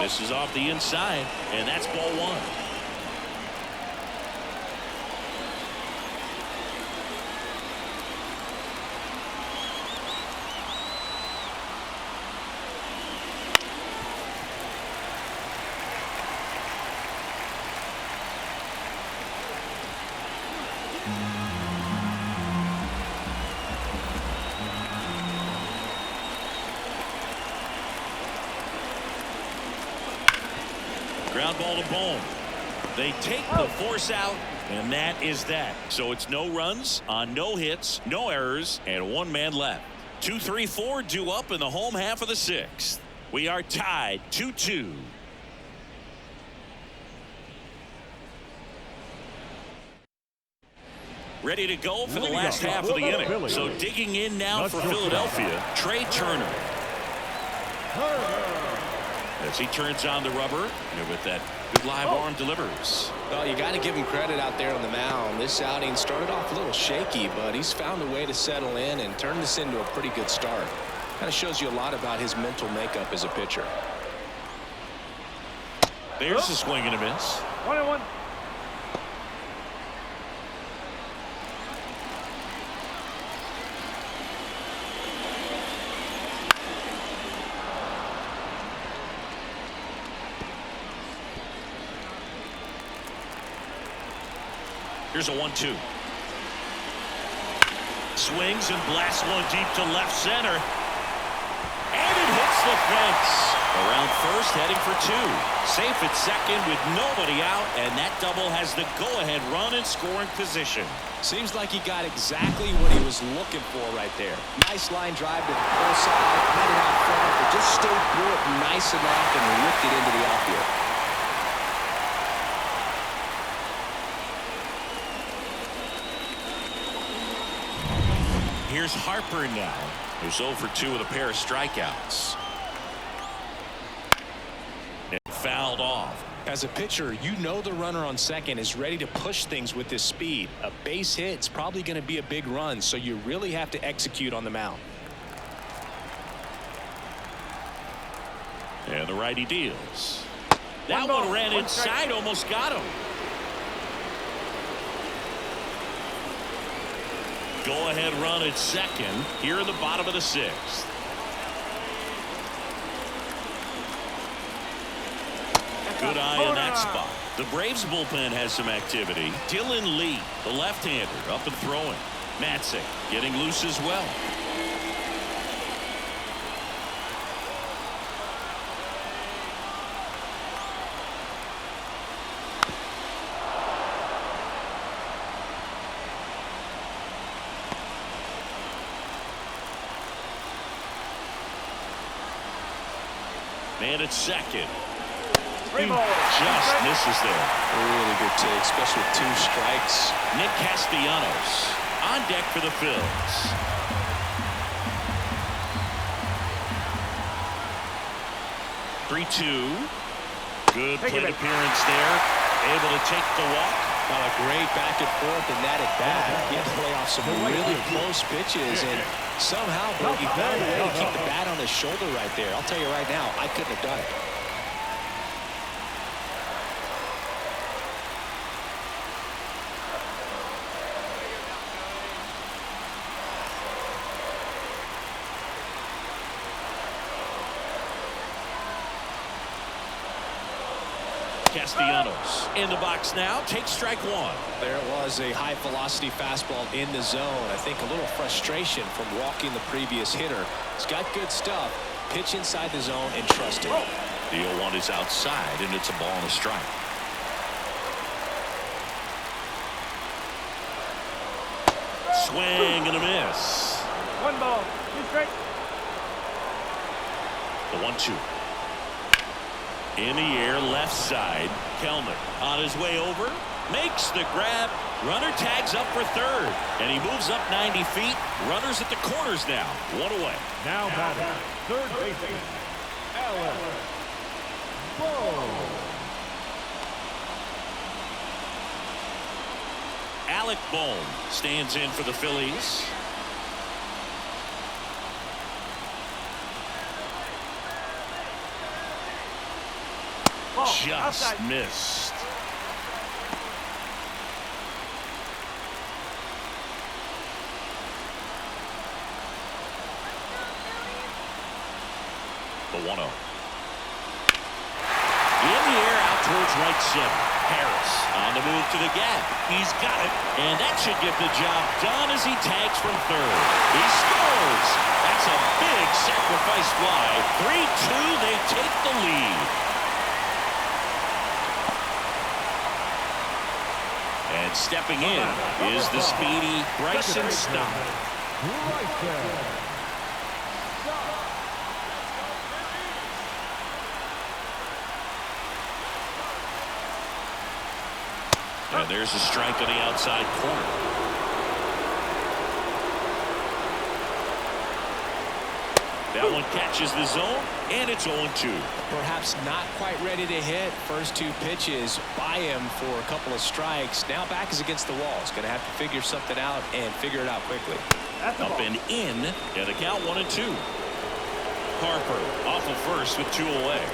This is off the inside, and that's ball 1. Ground ball to Bohm. They take the force out, and that is that. So it's no runs on no hits, no errors, and 1 man left. 2-3-4 due up in the home half of the 6th. We are tied 2-2. Ready to go for the last half of the inning. So digging in now for Philadelphia, Trey Turner. As he turns on the rubber, and with that good live arm delivers. Well, you got to give him credit out there on the mound. This outing started off a little shaky, but he's found a way to settle in and turn this into a pretty good start. Kind of shows you a lot about his mental makeup as a pitcher. There's a swing and a miss. 1-1. Here's a 1-2. Swings and blasts one deep to left center. And it hits the fence. Around first, heading for 2. Safe at second with nobody out, and that double has the go-ahead run in scoring position. Seems like he got exactly what he was looking for right there. Nice line drive to the full side, had it out front, but just stayed through it nice enough and whipped it into the outfield. Here's Harper now, who's 0 for 2 with a pair of strikeouts. And fouled off. As a pitcher, you know the runner on second is ready to push things with his speed. A base hit's probably going to be a big run, so you really have to execute on the mound. And the righty deals. That one ran inside, almost got him. Go-ahead run at second here in the bottom of the 6th. Good eye on that spot. The Braves bullpen has some activity. Dylan Lee, the left-hander, up and throwing. Matzik getting loose as well. Man at second. He just misses there. Really good take, especially with 2 strikes. Nick Castellanos on deck for the Phillies. (3-2). Good plate appearance there. Able to take the walk. Well, a great back and forth in that at bat. He had to play off some really close pitches, and somehow he found a way to keep the bat on his shoulder right there. I'll tell you right now, I couldn't have done it. Castellanos in the box now. Takes strike 1. There was a high velocity fastball in the zone. I think a little frustration from walking the previous hitter. He's got good stuff. Pitch inside the zone and trust it. The 0-1 is outside, and it's a ball and a strike. Swing and a miss. 1 ball, 2 strikes. The 1-2. In the air, left side. Kellner on his way over. Makes the grab. Runner tags up for third. And he moves up 90 feet. Runners at the corners now. 1 away. Now batting, third baseman, Alex Bohm. Alec Bohm stands in for the Phillies. Just outside. missed. The 1-0. In the air out towards right center. Harris on the move to the gap. He's got it. And that should get the job done as he tags from third. He scores. That's a big sacrifice fly. 3-2. They take the lead. And stepping in is the speedy Bryson Stott. And there's a strike on the outside corner. That one catches the zone, and it's 0-2. Perhaps not quite ready to hit. First 2 pitches by him for a couple of strikes. Now back is against the wall. He's going to have to figure something out and figure it out quickly. Up and in, and the count 1-2. Harper off of first with 2 away.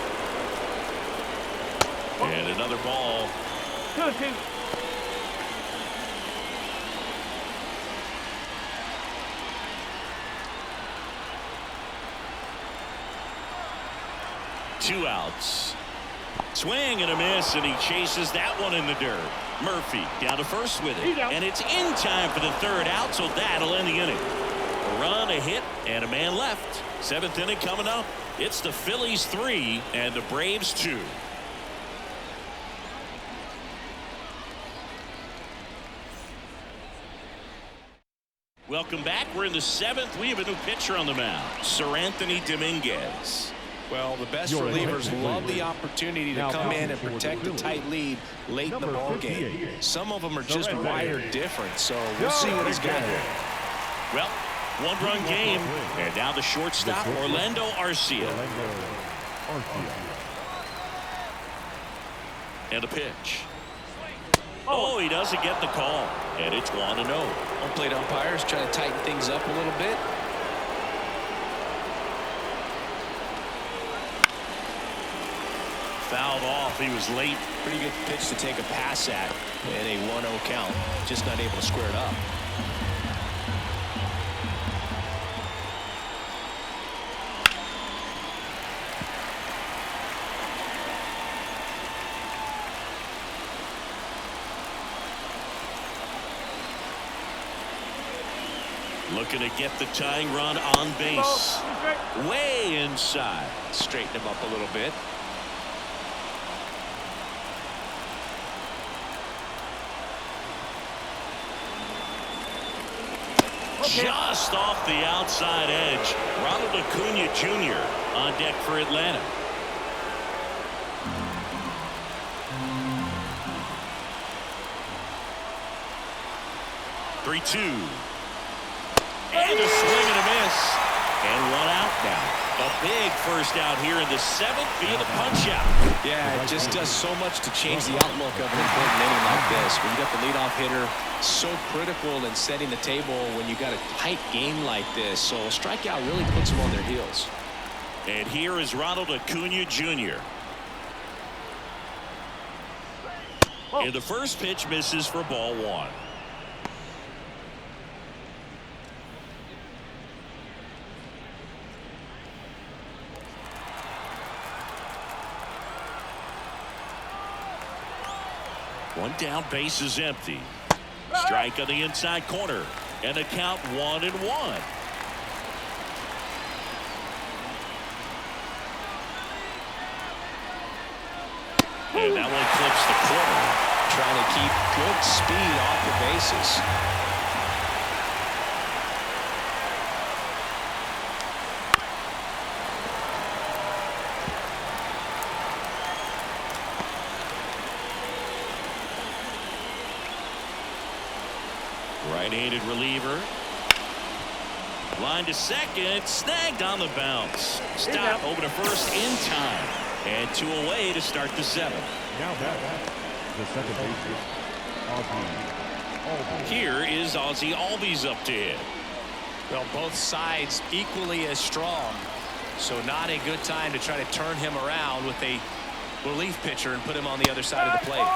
And another ball. 2-2. Two outs. Swing and a miss, and he chases that one in the dirt. Murphy down to first with it, and it's in time for the third out, so that'll end the inning. A run, a hit, and a man left. 7th inning coming up. It's the Phillies 3 and the Braves 2. Welcome back. We're in the 7th. We have a new pitcher on the mound, Sir Anthony Dominguez. Well, the best relievers love the opportunity to come in and protect a tight lead late in the ball game. Some of them are just wired different, so we'll see what he's got here. Well, 1-run game, and now the shortstop, Orlando Arcia. And a pitch. Oh, he doesn't get the call, and it's 1-0. Home plate umpires trying to tighten things up a little bit. Fouled off. He was late. Pretty good pitch to take a pass at in a 1-0 count. Just not able to square it up. Looking to get the tying run on base. Way inside. Straighten him up a little bit. Just off the outside edge. Ronald Acuna Jr. on deck for Atlanta. 3-2. And a swing and a miss. And one out now. A big first out here in the 7th via the punch out. Yeah, it just does so much to change the outlook of an important inning like this. When you got the leadoff hitter, so critical in setting the table when you got a tight game like this. So a strikeout really puts them on their heels. And here is Ronald Acuna Jr. And the first pitch misses for ball 1. One down, base is empty. Strike on the inside corner. And the count 1-1. And that one clips the corner. Trying to keep good speed off the bases. Right-handed reliever. Line to second. Snagged on the bounce. Stop over to first in time. And 2 away to start the 7th. Now back. The second baseman, Ozzie Albies. Here is Ozzie Albies up to hit. Well, both sides equally as strong. So not a good time to try to turn him around with a relief pitcher and put him on the other side of the plate.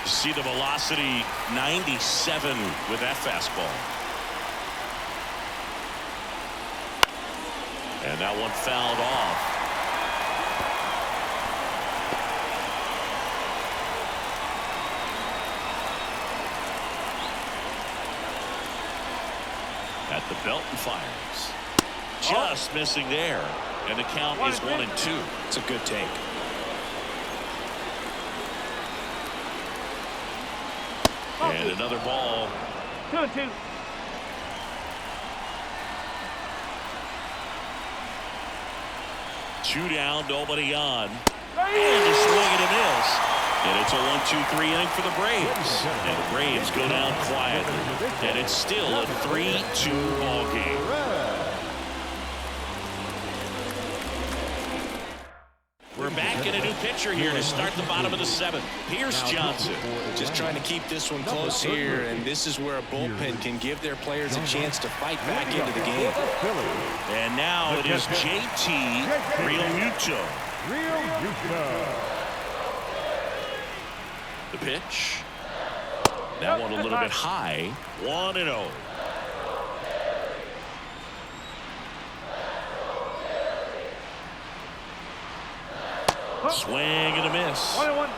See the velocity, 97 with that fastball. And that one fouled off. At the belt and fires. Just missing there. And the count is 1-2. It's a good take. And another ball. 2-2. Two down, nobody on. And a swing and a miss. And it's a 1-2-3 inning for the Braves. And the Braves go down quietly. And it's still a 3-2 ball game. We're back in a new pitcher here to start the bottom of the 7th. Pierce Johnson. Just trying to keep this one close here, and this is where a bullpen can give their players a chance to fight back into the game. And now it is JT Realmuto. The pitch. That one a little bit high. 1-0. Swing and a miss. 1-1.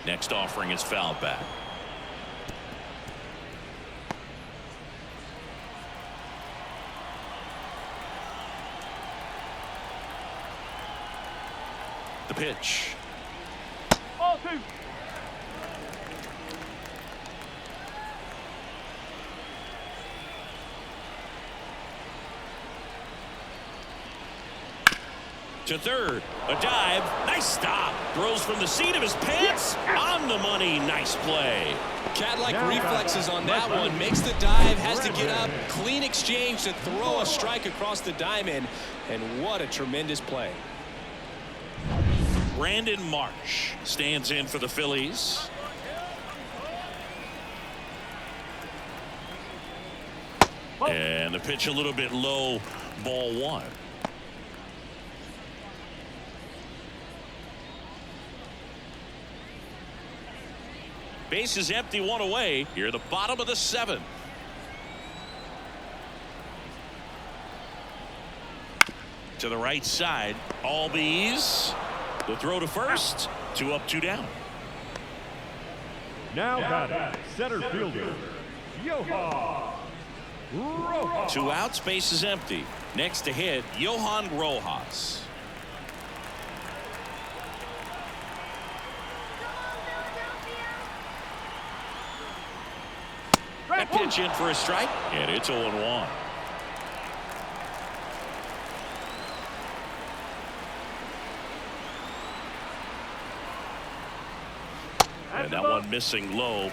Next offering is fouled back. The pitch. Ball 2. To third, a dive, nice stop. Throws from the seat of his pants, on the money, nice play. Cat-like reflexes on that one, makes the dive, has to get up, clean exchange to throw a strike across the diamond, and what a tremendous play. Brandon Marsh stands in for the Phillies. And the pitch a little bit low, ball 1. Base is empty, 1 away. Here, the bottom of the 7th. To the right side, Albies. The throw to first. 2 up, 2 down. Now batting, center fielder, Johan Rojas. 2 outs, base is empty. Next to hit, Johan Rojas. That pitch in for a strike, and it's 0-1. And that one missing low.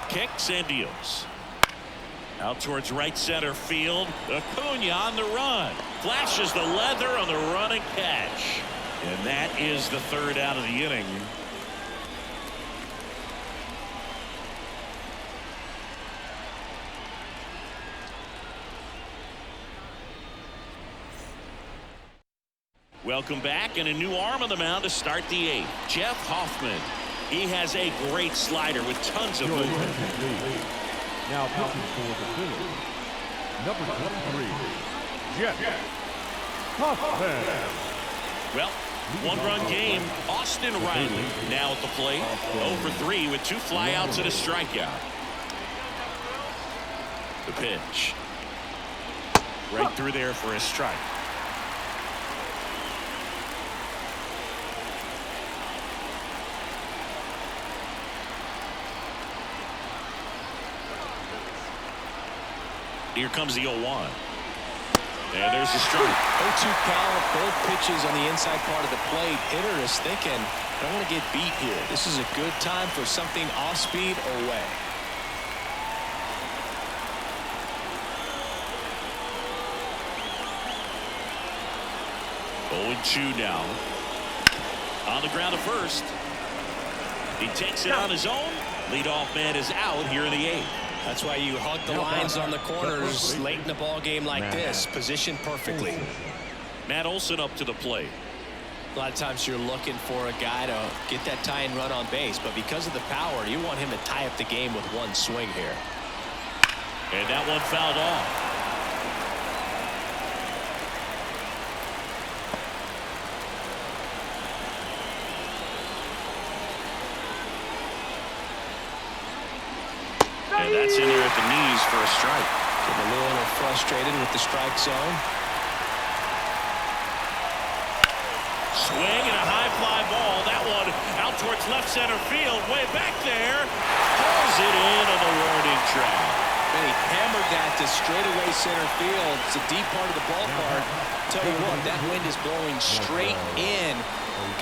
Kicks and deals. Out towards right center field. Acuna on the run. Flashes the leather on the run and catch. And that is the third out of the inning. Welcome back, and a new arm on the mound to start the eighth. Jeff Hoffman. He has a great slider with tons of movement. Now pitching for the Phillies, number 23, Jeff Hoffman. Well, one-run game. Austin Riley now at the plate. 0 for 3 with 2 flyouts and a strikeout. The pitch. Right through there for a strike. Here comes the 0-1. And there's the strike. 0-2 count, both pitches on the inside part of the plate. Hitter is thinking, I don't want to get beat here. This is a good time for something off speed or away. Oh, 2 now. On the ground to first. He takes it on his own. Leadoff man is out here in the 8th. That's why you hug the lines on the corners late in the ball game like this. Positioned perfectly. Matt Olson up to the plate. A lot of times you're looking for a guy to get that tying run on base, but because of the power, you want him to tie up the game with one swing here. And that one fouled off. And that's in there at the knees for a strike. Getting a little frustrated with the strike zone. Swing and a high fly ball. That one out towards left center field. Way back there. Pulls it in on the warning track. And he hammered that to straightaway center field. It's a deep part of the ballpark. Tell you what, that wind is blowing straight in.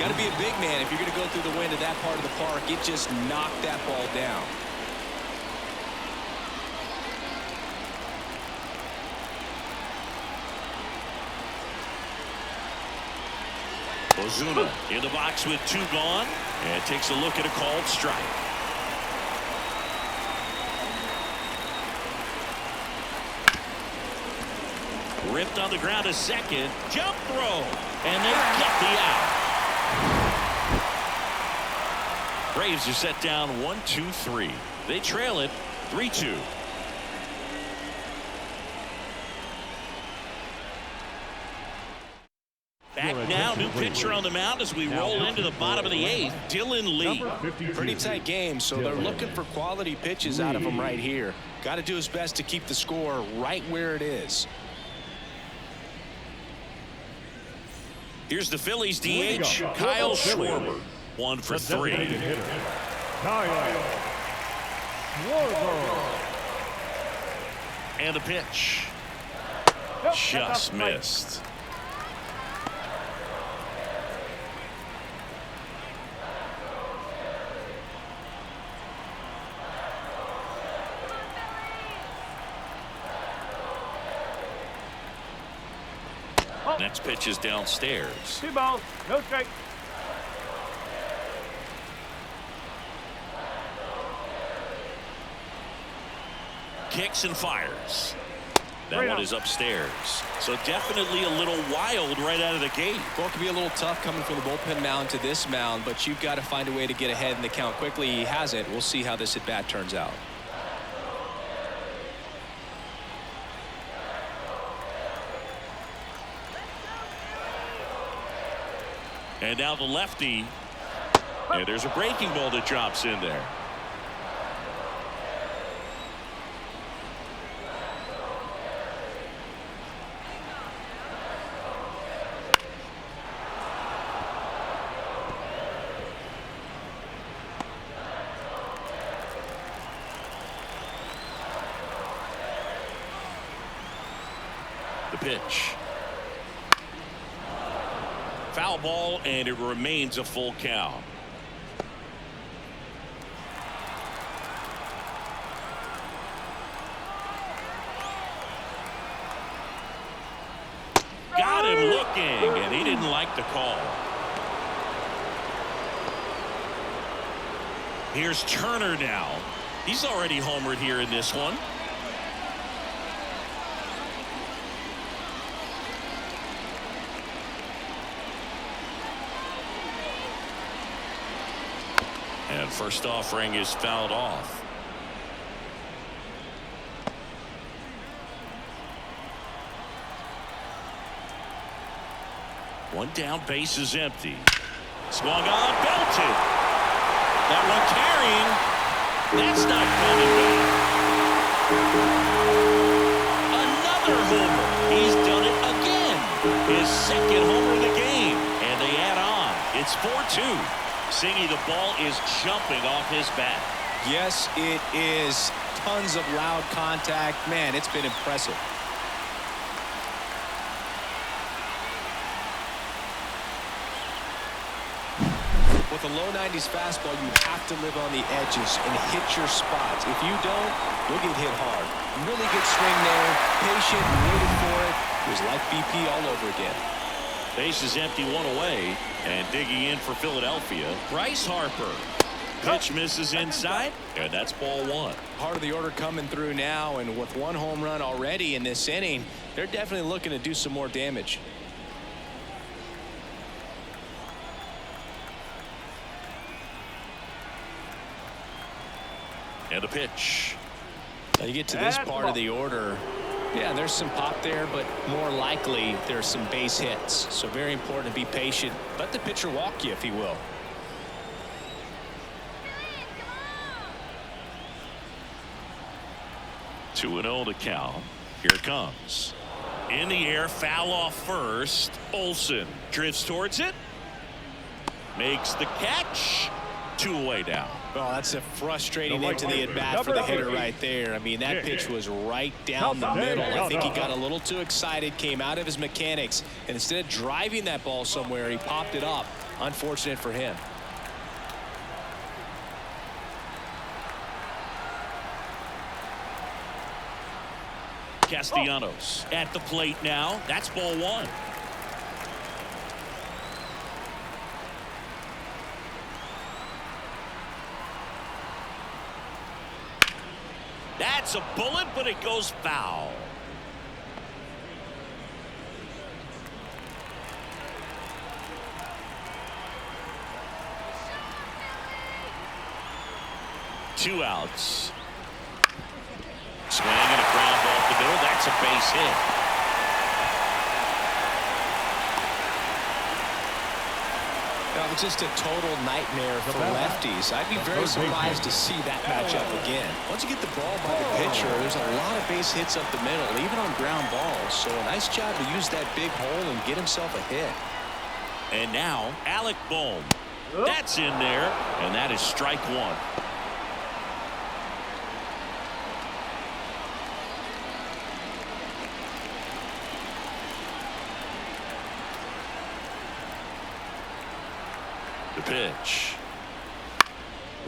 Got to be a big man if you're going to go through the wind of that part of the park. It just knocked that ball down. Ozuna in the box with 2 gone, and takes a look at a called strike. Ripped on the ground to second. Jump throw, and they get the out. Braves are set down 1-2-3. They trail it 3-2. Back now, new pitcher on the mound as we roll into the bottom of the 8th, Dylan Lee. Pretty tight game, so they're looking for quality pitches out of him right here. Got to do his best to keep the score right where it is. Here's the Phillies DH, Kyle Schwarber. 1 for 3. Kyle Schwarber. And the pitch. Just missed. Next pitch is downstairs. 2 balls, no strike. Kicks and fires. That one is upstairs. So definitely a little wild right out of the gate. Well, it can be a little tough coming from the bullpen mound to this mound, but you've got to find a way to get ahead in the count quickly. He hasn't. We'll see how this at bat turns out. And now the lefty. And there's a breaking ball that drops in there. pitch. Foul ball, and it remains a full count. Got him looking, and he didn't like the call. Here's Turner now. He's already homered here in this one. And first offering is fouled off. One down, base is empty. Swung on, belted. That one carrying. That's not coming back. Another homer. He's done it again. His second homer of the game. And they add on. It's 4-2. Singy, the ball is jumping off his bat. Yes, it is. Tons of loud contact. Man, it's been impressive. With a low 90s fastball, you have to live on the edges and hit your spots. If you don't, you'll get hit hard. Really good swing there. Patient, waited for it. It was like BP all over again. Base is empty, one away, and digging in for Philadelphia, Bryce Harper. Pitch misses inside, and that's ball one. Part of the order coming through now, and with one home run already in this inning, they're definitely looking to do some more damage. And a pitch. Now you get to this part of the order. Yeah, there's some pop there, but more likely there's some base hits. So very important to be patient. Let the pitcher walk you, if he will. Two and 0 to count. Here it comes. In the air, foul off first. Olsen drifts towards it. Makes the catch. Two away now. Oh, that's a frustrating into the at-bat for the hitter right there. I mean, that pitch was right down the middle. I think he got a little too excited, came out of his mechanics, and instead of driving that ball somewhere, he popped it up. Unfortunate for him. Castellanos at the plate now. That's ball one. That's a bullet, but it goes foul. Two outs. Swing and a ground ball up the middle. That's a base hit. That was just a total nightmare for lefties. I'd be very surprised to see that matchup again. Once you get the ball by the pitcher, there's a lot of base hits up the middle, even on ground balls. So a nice job to use that big hole and get himself a hit. And now Alec Bohm. That's in there, and that is strike one. The pitch.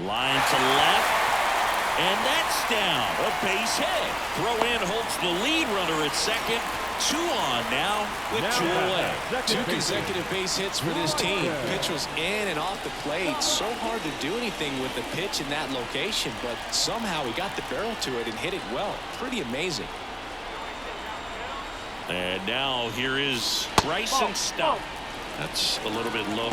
Line to left. And that's down. A base hit. Throw in holds the lead runner at second. Two on now with two away. Two consecutive base hits for this team. Pitch was in and off the plate. So hard to do anything with the pitch in that location, but somehow he got the barrel to it and hit it well. Pretty amazing. And now here is Bryson Stout. That's a little bit low.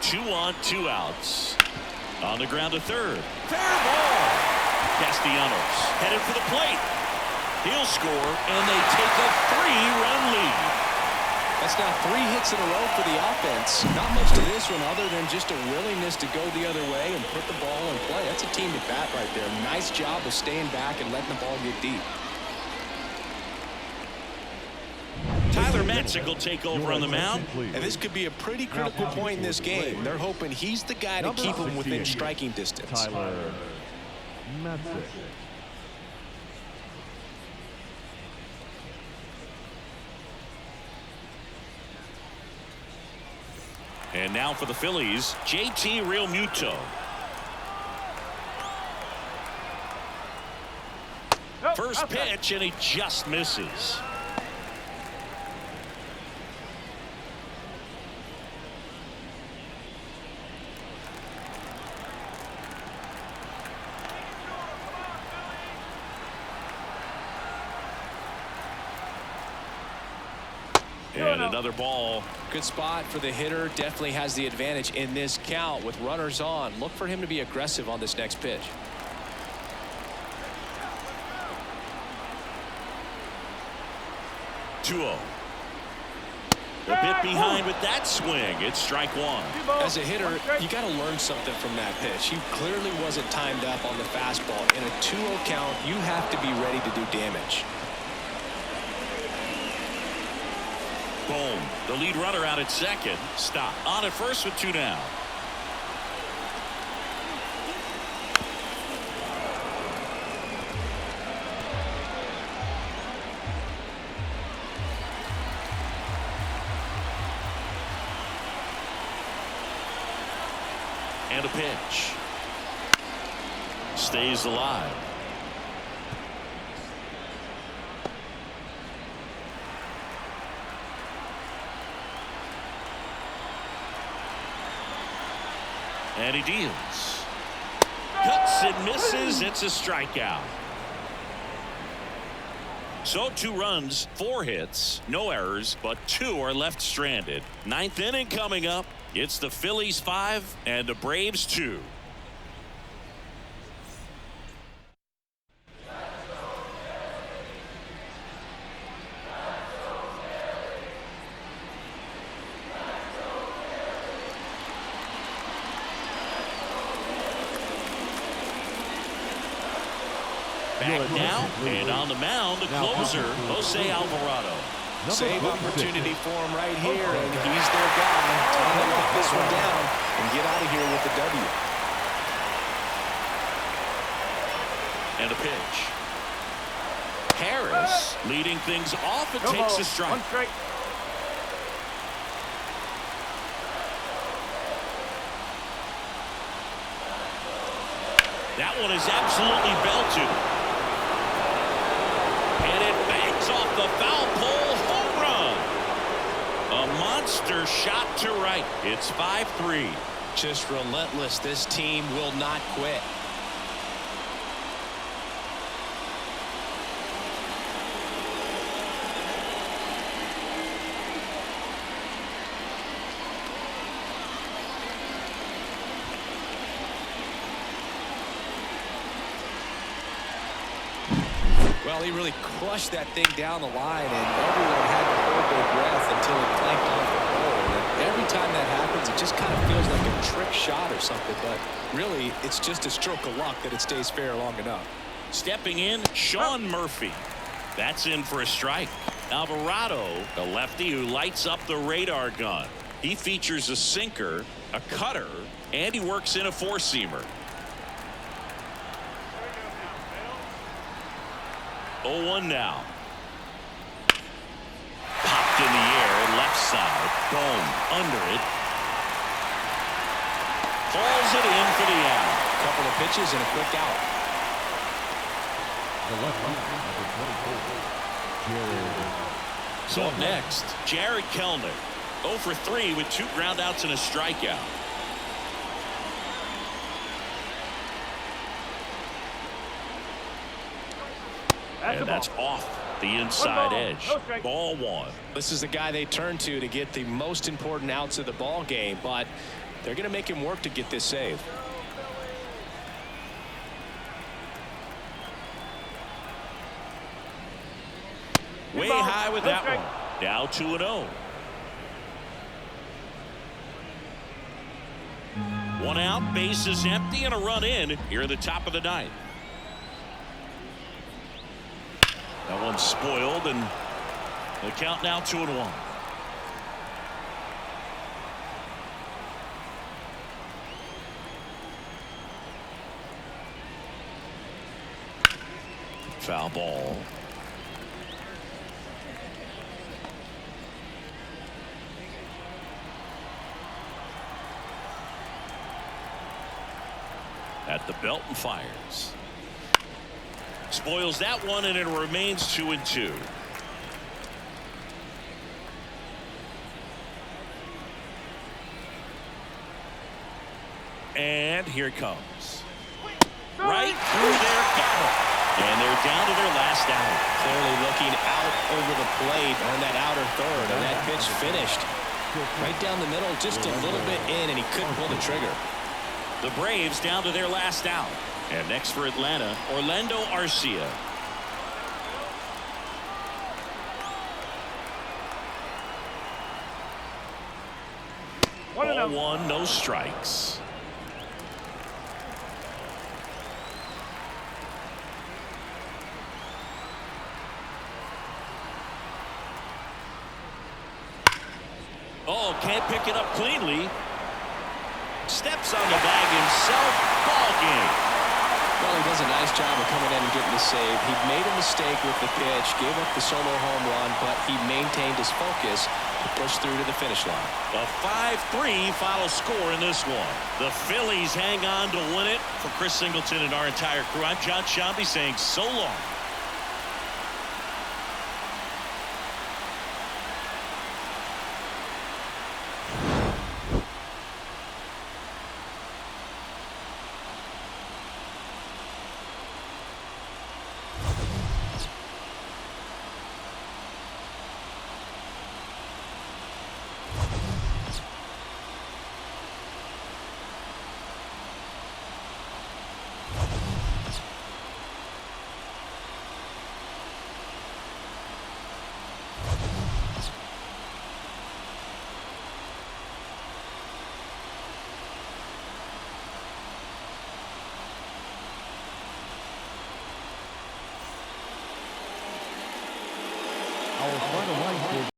Two on, two outs. On the ground to third. Fair ball. Castellanos headed for the plate. He'll score, and they take a 3-run lead. That's now 3 hits in a row for the offense. Not much to this one other than just a willingness to go the other way and put the ball in play. That's a team at bat right there. Nice job of staying back and letting the ball get deep. Tyler Matzek will take over on the mound. And this could be a pretty critical point in this game. They're hoping he's the guy to keep him within striking distance. Tyler Matzek. And now for the Phillies, JT Realmuto. First pitch, and he just misses. And another ball. Good spot for the hitter. Definitely has the advantage in this count with runners on. Look for him to be aggressive on this next pitch. 2-0. A bit behind with that swing. It's strike one. As a hitter, you got to learn something from that pitch. He clearly wasn't timed up on the fastball. In a 2-0 count, you have to be ready to do damage. Boom. The lead runner out at second. Stop. On at first with 2 down. And a pitch. Stays alive. And he deals. Cuts and misses. It's a strikeout. So 2 runs, 4 hits, no errors, but 2 are left stranded. 9th inning coming up. It's the Phillies 5 and the Braves 2. Back now, and on the mound, the closer, Jose Alvarado. Save opportunity for him right here, and he's their guy. Time to lock this one down and get out of here with the W. And a pitch. Harris leading things off and takes a strike. 1 strike. That one is absolutely belted. And it bangs off the foul pole. Home run. A monster shot to right. It's 5-3. Just relentless. This team will not quit. Well, he really crushed that thing down the line, and everyone had to hold their breath until it clanked off the pole. And every time that happens, it just kind of feels like a trick shot or something, but really, it's just a stroke of luck that it stays fair long enough. Stepping in, Sean Murphy. That's in for a strike. Alvarado, the lefty who lights up the radar gun. He features a sinker, a cutter, and he works in a 4-seamer. 0-1 now. Popped in the air, left side. Boom, under it. Falls it in for the out. Couple of pitches and a quick out. The left number 24, Jared. So up next, Jared Kelnick. 0 for 3 with 2 groundouts and a strikeout. And that's off the inside edge. Ball 1. This is the guy they turn to get the most important outs of the ball game, but they're going to make him work to get this save. Way high with that one. Now 2-0. 1 out, bases empty, and a run in here at the top of the 9th. That one's spoiled, and The count now 2-1. Foul ball. At the belt and fires. Spoils that one, and it remains 2-2. And here it comes. Right through their gap. And they're down to their last out. Clearly looking out over the plate on that outer third, and that pitch finished right down the middle, just a little bit in, and he couldn't pull the trigger. The Braves down to their last out. And next for Atlanta, Orlando Arcia. 1-1, no strikes. Oh, can't pick it up cleanly. Steps on the bag himself. Ball game. Well, he does a nice job of coming in and getting the save. He made a mistake with the pitch, gave up the solo home run, but he maintained his focus to push through to the finish line. A 5-3 final score in this one. The Phillies hang on to win it. For Chris Singleton and our entire crew, I'm John Shambi saying so long. Our final line will